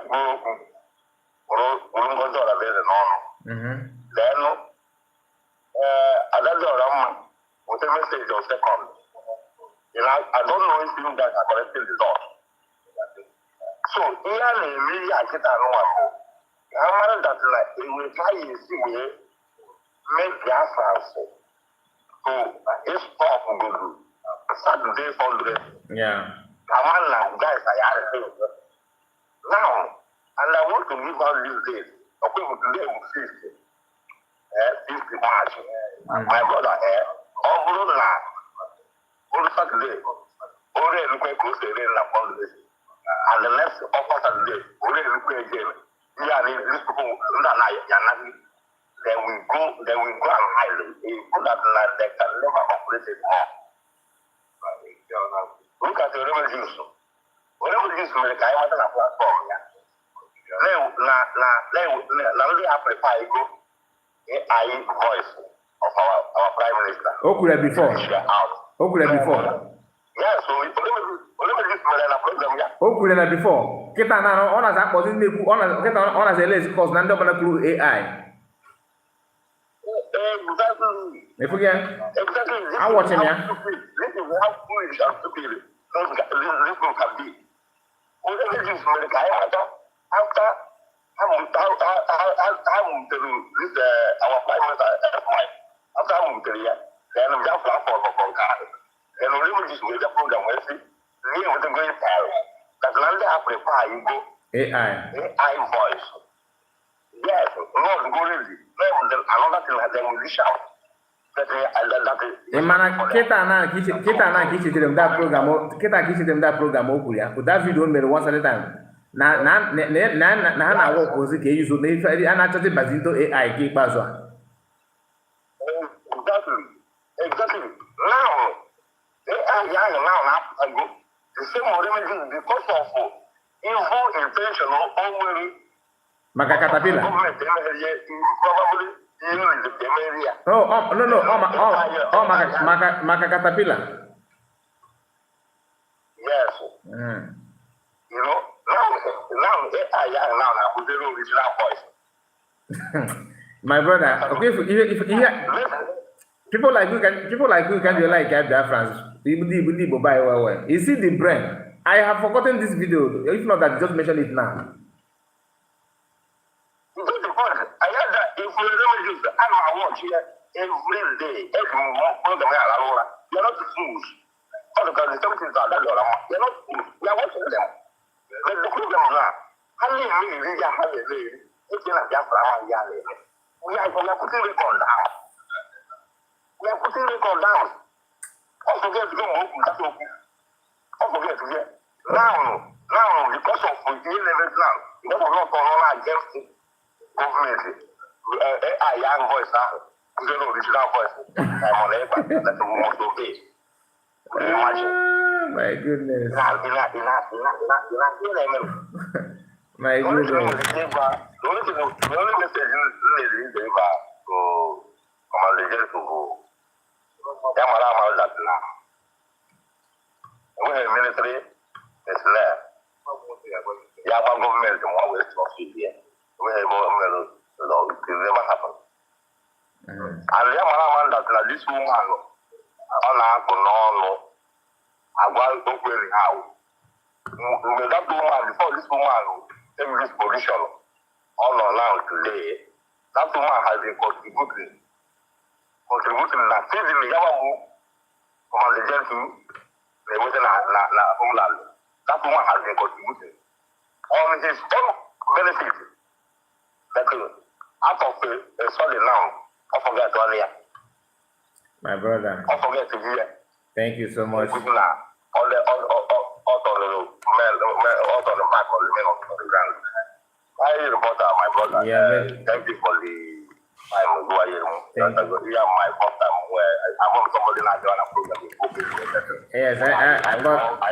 then, another with a message of second. I don't know if you guys are correcting the law. So, here I get along. I'm that like it will try to see make Biafra so it's stop good. Saturday Sunday. Yeah. Come on now, guys, I are here. Now, and I want to give out these days. Okay, today we 50 March. My brother all now. On Saturday, only look at close to the and the next offer Saturday, only look again. Yeah, these people then we go and hide them. Put that land they can never operate it more. Look at the refugees. Refugees make I want a platform. Now we have prepared go AI voice. of our Prime Minister. Okura before. Out. Okura before. Yeah, so only this man program, yeah. Okura before. Kita na ona za kpozi neku ona za elezi cause na ndo bana kuru AI. Exactly. Exactly. I'm watching ya. This is how foolish and stupid this one can be. Only this man after I moved to this our Prime Minister after I moved to here, then I'm just for Concord. And we will just wait a program where see we want to go in Paris. That's not the prepare you go AI voice. Yes, not go really. Another thing that they will reach out. Kita na kichi them that program okuya. Could that video mere once at a time. Na work was ke use na ife ana chote bazinto AI ke ikpazo. Exactly. Now AI now the same remedy because of evil intention or Maka Caterpillar. Probably no, Maka Caterpillar. Yes. You know, now with the original voice. My brother, okay, if people like you can be like Biafrans. You see the brain. I have forgotten this video. If not that, just mention it now. I heard that if we don't use the animal watch here every day, every month, you're not fools. Because the something that you're not fools. You're watching them. But the program now, how many really have a lady? It's in a Biafra. We are putting record down. We are putting record down. Also get to go home. Also get to get. Now, because of the levels now, because of not corona against it. Government, a young voice now, the original voice. I'm on air, but that's the most of it. My goodness. My goodness. The only message is to command the jail to go. We have military is left. You have a government in one way to here. We have government law, it will never happen. And the man that this woman, I want to go how. That woman, before this woman take this position, all now today, that woman has been contributing na feeding the Yamamu, from the gentleman, they wasn't homeland. That woman has been contributing on his own benefit. That out of a solid now, I forget one year. My brother. I forget to hear. Thank you so much. All the back of the men on the ground. I reporter, my brother. Yeah, thank you for the time. My first time where I want somebody like you on a program. Yes, I one of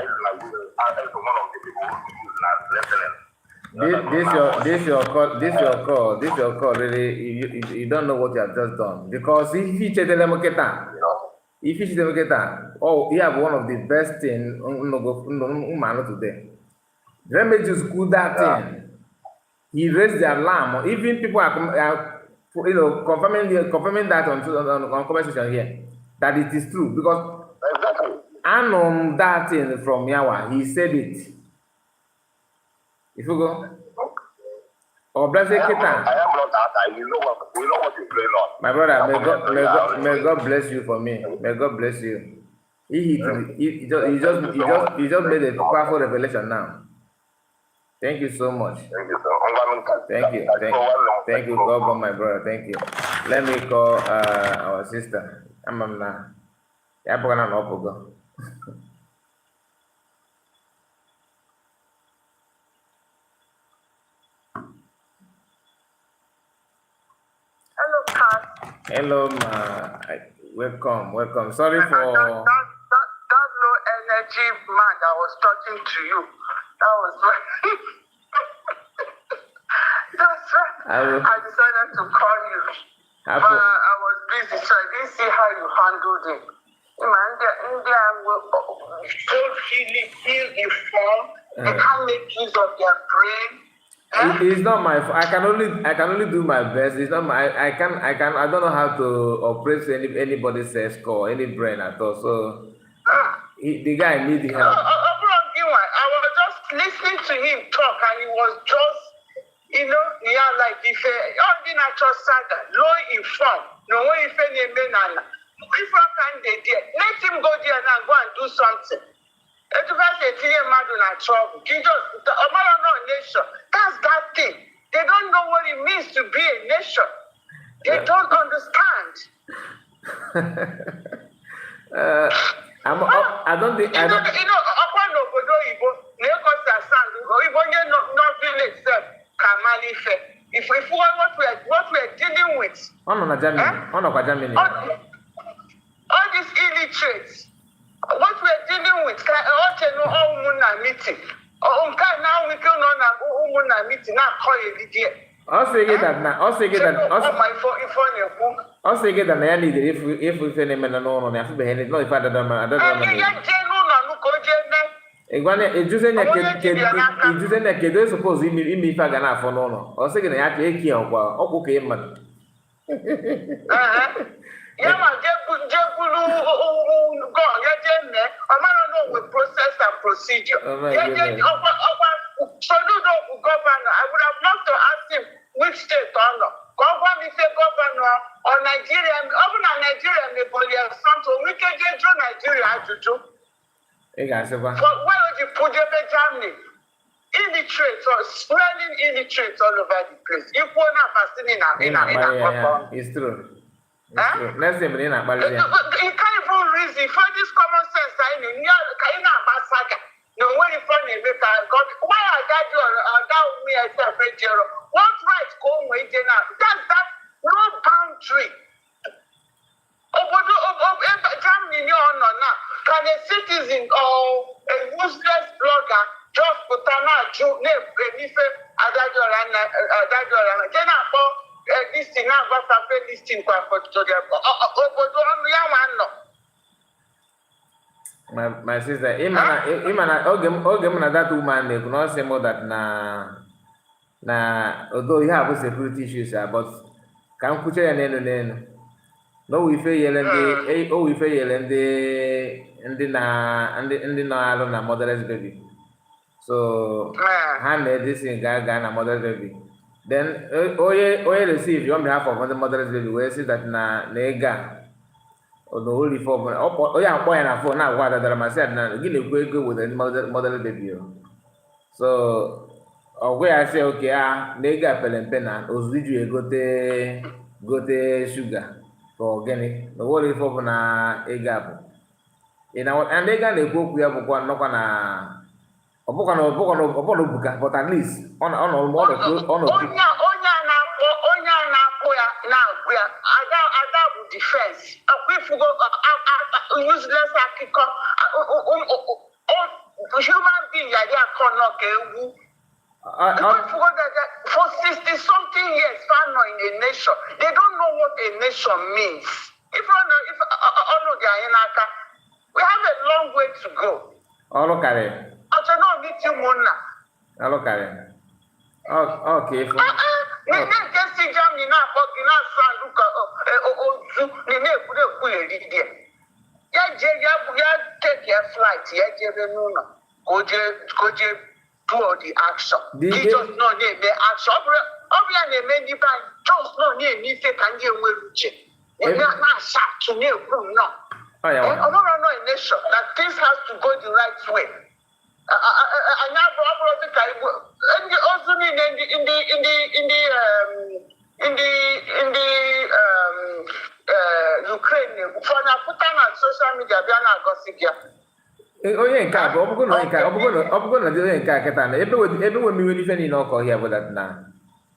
the people who's listening. This your call. Really, you don't know what you have just done because if you check the Kata, you have one of the best thing today. Let me just school that thing. He raised the alarm. Even people are confirming that on conversation here that it is true because I know that thing from Yawa. He said it. If you go, or bless Kata. I am not that. We know what is going on. My brother, may God bless you for me. May God bless you. He just made a powerful revelation now. Thank you so much. Thank you, sir. Thank you, God bless my brother. Thank you. Let me call our sister. I'm now. Hello, Kat. Hello, ma. Welcome. Sorry for that low energy man that was talking to you. That was right. That's right. I decided to call you. But I was busy, so I didn't see how you handled it. India will don't feel informed. They can't make use of their brain. It's not my fault. I can only do my best. It's not my. I don't know how to operate anybody's score, any brain at all. So the guy needs help. I was just listening to him talk, and he was just, like if the natural saga, low informed, no way if any men if I can let him go there and go and do something. If I say trouble, he just nation. That's that thing. They don't know what it means to be a nation. They don't understand. I don't think. Upon Obodo Igbo, Lagos Asan, Igbo not village self, Kamalife. If what we're dealing with. Germany. All these illiterates, what we're dealing with, meeting. Now we can on meeting, not call it. I'll say that. If we send him no, if I don't know, suppose me if I can have for no. Or second, I have to take okay, man. With process and procedure. Governor, I would have loved to ask him which state honor. Governor or Nigeria, Nigeria, something we can get to Nigeria to do. But where would you put them in Germany? Illiterates or swelling illiterates all over the place. You put it's true. Let's say, you can't even reason for this common sense. No way in front of me. Why I got you down me as a zero? What right go away now? That's that no boundary. Germany, now. Can a citizen or a useless blogger just put an name this thing now got to pay this thing to them. My sister, that woman they could not say more that although you have security issues, but can put you no we fail we fail and na motherless baby. So hand this in Ghana motherless baby. Then receive on behalf of the motherless baby, we see that nega. Or the holy form. Oh, yeah, boy, and I for now. What I said now, give a quick go with the mother baby. So, where I say, okay, nega pelempena, Osviju go te sugar for organic. The holy form na a gap. And they can go we have one knock on a book, but at least on defense. If we go useless human being, for 60-something years, in a nation, they don't know what a nation means. We have a long way to go. Look at it. Okay. Take your flight, do all the action. He just no need the action. Obviously, just no need to can you will not sharp to no. I'm not a nation that things has to go the right way. I now also in the Ukraine for now put on social media Biana gossip. Oh yeah, everyone we will defend in all here with that now.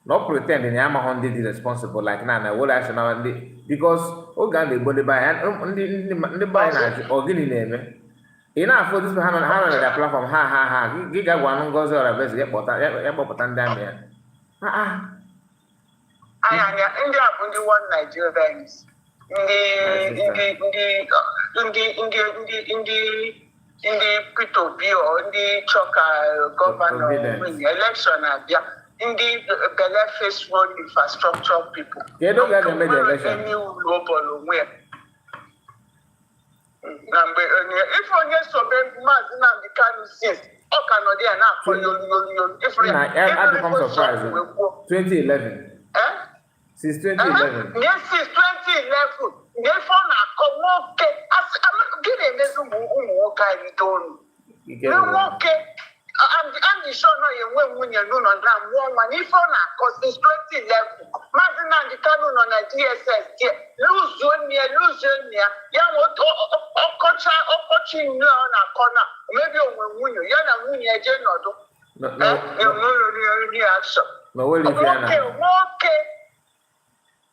Not pretending I'm a responsible like Nana. What I should now because the body by and the buy or guinea name. Enough for this behind on that platform. Ha. Giga one goes or a best get what I damn here. India only one Nigeria banks. in the P2B or in the Choka governor election in the Bele Face Road infrastructure people. They don't get the major election. Any global where. If on yes, so then Mazina the Kanu says, oh, cannot they not for you? If I become surprised. 2011. Since 2011. Yes, since 2011. Yes, on a come okay. I'm get a message guy don't. Okay. I'm sure no you when you know on that one if on a cause since 2011. Mazina the Kanu on a DSS lose one year. Yeah, what opportunity on a corner. Maybe on when you are winning a general. No, okay.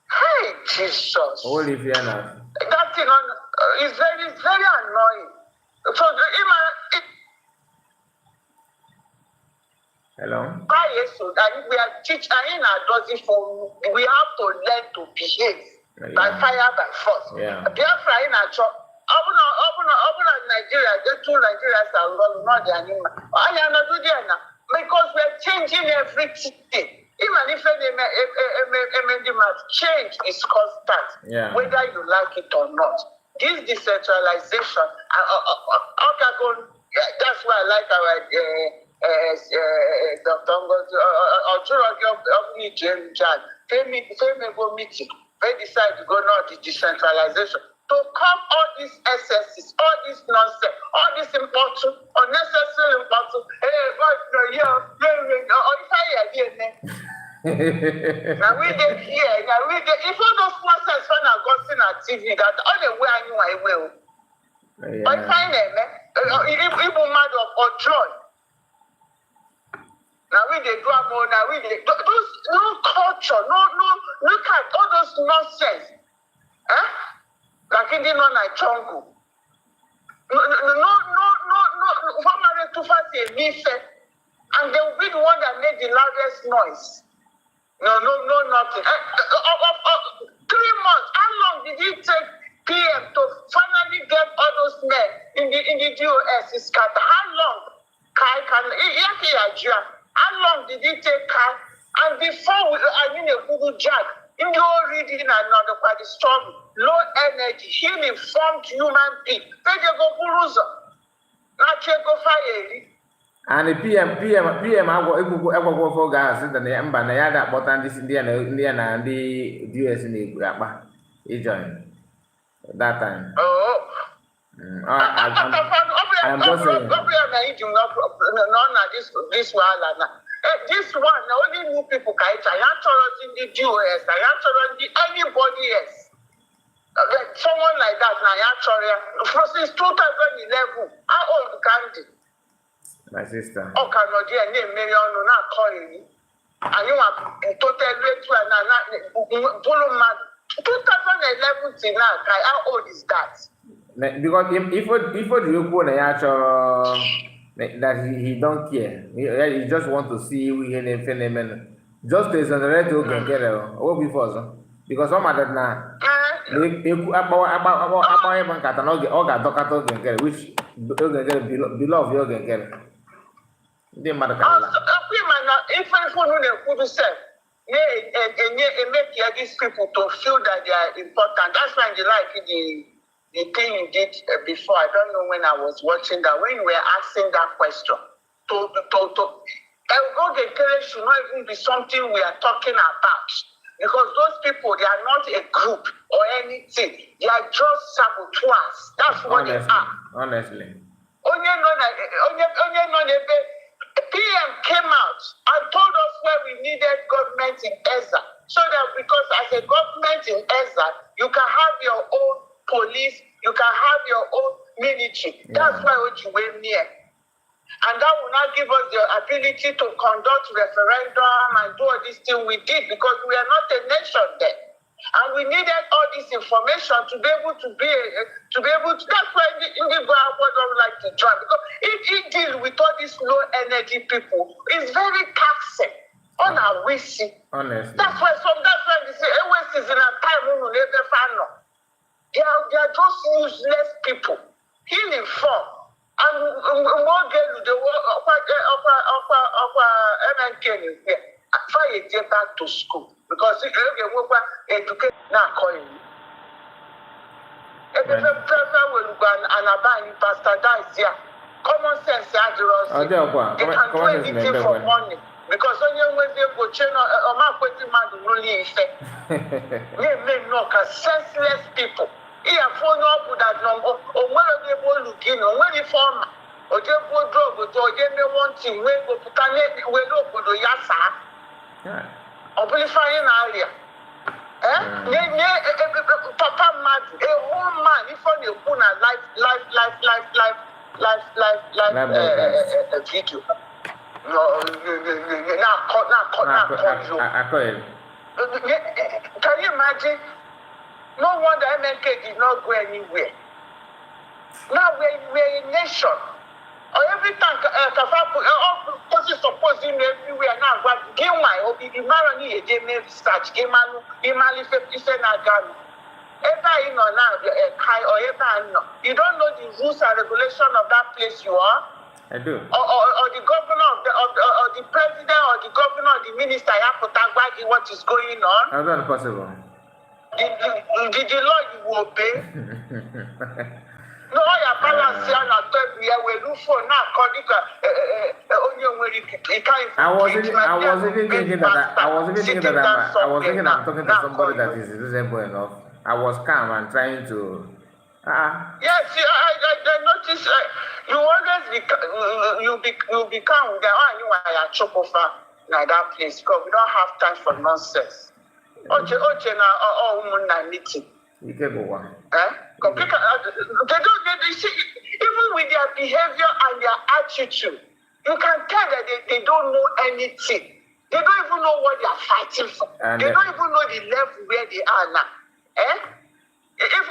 Hey, Jesus. Holy Fiona. That thing on is very annoying. So hello. So that we are teaching we have to learn to behave by fire by force. Yeah. Biafra in a chop. Open Nigeria, the two Nigerians are not the animal. I am not doing that because we are changing everything. Even if change is constant, whether you like it or not. This decentralization, that's why I like our Dr. meeting. They decide to go now the decentralization. To come all these excesses, all this nonsense, all this important, unnecessary important. Now we get here, if all those nonsense when I got seen at TV, that all the way I knew I will. But find them, even mad or joy. Now we they do more, now we they those no culture, no, look at all those nonsense. Like in the non-Chongu. No, to fight a mission, and they will be the one that made the loudest noise. No, nothing. 3 months. How long did it take PM to finally get all those men in the DOS? Is Kata? How long? How long did it take Kai? And before I mean a Google Jack, in your reading another by the strong, low energy, highly informed human being. They go Buruza. Not go fire. And the PM, I go for gas, and the Amba Nayada, but and this Indiana and the US in the Gapa. He joined that time. I'm just saying. This one, only new people can I am in the US, I am anybody else. Someone like that, since 2011, how old can it? My sister. Oh, cannot name million not calling. And you are total rate to an 2011 till now. How old is that? Because if you go that he don't care, he just want to see we in a phenomenon. Just as on the red to get or before so. Because some of that now, about Kata which below your get. They matter. If I could say, make these people to feel that they are important. That's why they like the thing you did before. I don't know when I was watching that, when we were asking that question. Should not even be something we are talking about. Because those people, they are not a group or anything. They are just saboteurs. That's what they are. Honestly. PM came out and told us where we needed government in EXILE. So that because as a government in EXILE, you can have your own police, you can have your own military. That's why you went near. And that will not give us the ability to conduct referendum and do all these things we did because we are not a nation then. And we needed all this information to be able to that's why Indigo don't like to join. Because if he deals with all these low energy people, it's very taxing on our wishy. Honestly. That's why they say, always is in a time when we never find out. they are just useless people. Healing form. And more girl the MNK here. Fire get back to school because if you go educate now calling. If you will go and abandon Pastor Dice here, common sense they can do anything for money because when you go chain or mark with man really effect. They may knock senseless people. Here phone up with that number or when they will look in or when they form or they go drug or they may want to wait go put an we look with the yasa. Or believe area. Papa mad a whole man if on you put a life video. No, can you imagine? No wonder MNK did not go anywhere. Now we're a nation. Or every time supposing everywhere now, but give my obi the maroni a game research, game manu, imali 50% again. Ever in or now, or ever no. You don't know the rules and regulation of that place you are. I do. Or the governor or the president or the governor or the minister have to tag what is going on. That's not possible. The law you will obey. No, your balance here na we look for now. I was even thinking that I'm talking to somebody that is reasonable enough. I was calm and trying to. Yes, I noticed. You always be calm. The one you are chokofa like that place because we don't have time for nonsense. Oche na all meeting. You can go on. They see, even with their behavior and their attitude, you can tell that they don't know anything. They don't even know what they are fighting for. And they don't even know the level where they are now. If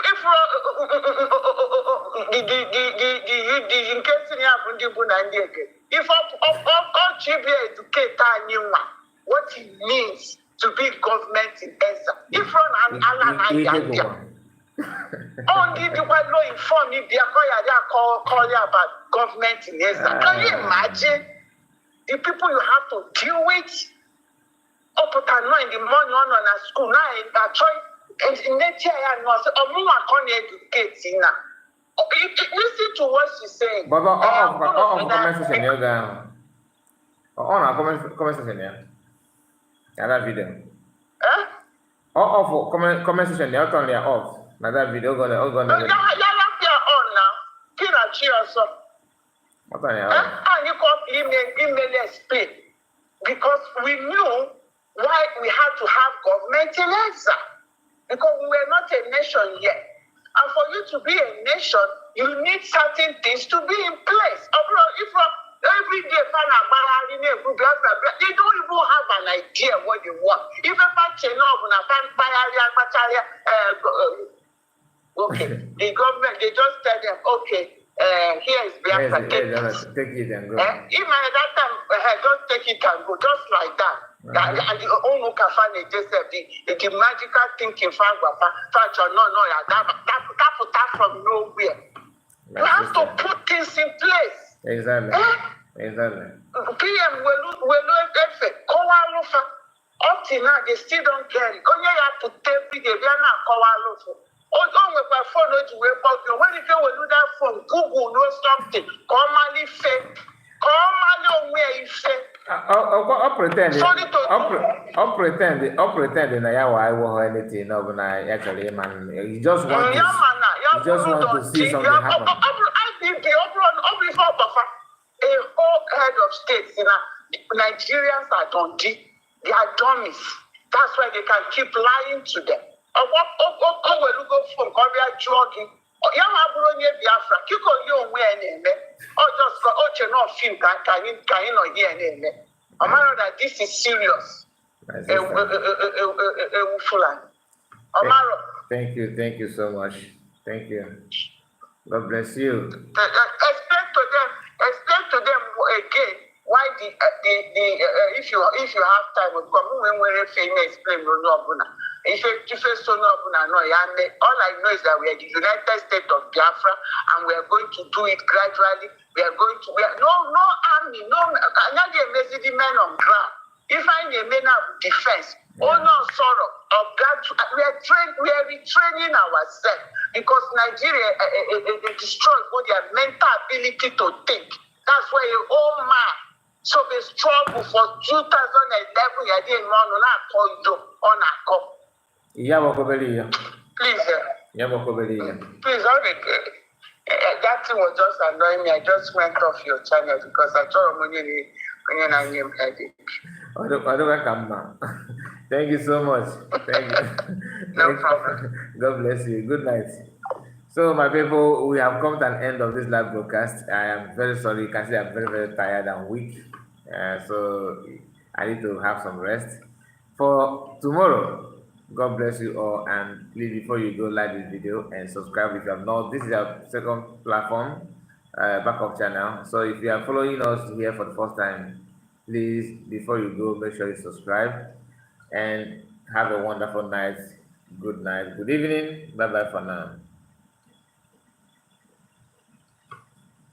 what it means to be government in Exile. If only the one no inform me call you about government in Exile. Can you imagine the people you have to deal with? Up at night in the morning on a school now in that choice and next year I know so educate now. Listen to what she's saying. But all conversation here down. All conversation here. That video. All conversation here only off. Now that video gonna on now. Kina cheers up. What are you? And you call email explain because we knew why we had to have government in Exile because we were not a nation yet. And for you to be a nation, you need certain things to be in place. If every day they don't even have an idea what they want. If okay, the government they just tell them, okay, here is Biafra. Take it and go. Even at that time, just take it and go, just like that. And the only the magical thinking that from nowhere. You have to put things in place. Exactly. Exactly. PM up till now they still don't get it. You have to tell me they are not don't with my phone to wake up. When you do that phone, Google knows something. Commonly fake. Commonly where you say. I'll pretend I will anything no, but I actually man you just want to see something happen. I think the a whole head of states Nigerians are dundee, they are dummies. That's why they can keep lying to them. Jogging. Biafra. Kiko you or just not film can you not hear that this is serious. Thank you so much. Thank you. God bless you. Explain to them again why if you have time, we'll come when we explain If so no, all I know is that we are the United States of Biafra, and we are going to do it gradually. We are no army, no the men on ground. If I need men of defense, oh no, sorrow of that, we are retraining ourselves because Nigeria destroyed their mental ability to think. That's why you all man. So the struggle for 2011, I didn't want to call you on a call. Please, please, that thing was just annoying me. I just went off your channel because I told when I name headache. Thank you so much. Thank you. No problem. God bless you. Good night. So, my people, we have come to an end of this live broadcast. I am very sorry. You can see I'm very, very tired and weak. So, I need to have some rest. For tomorrow, God bless you all. And please, before you go, like this video and subscribe if you have not. This is our second platform, backup channel. So, if you are following us here for the first time, please, before you go, make sure you subscribe and have a wonderful night. Good night. Good evening. Bye bye for now.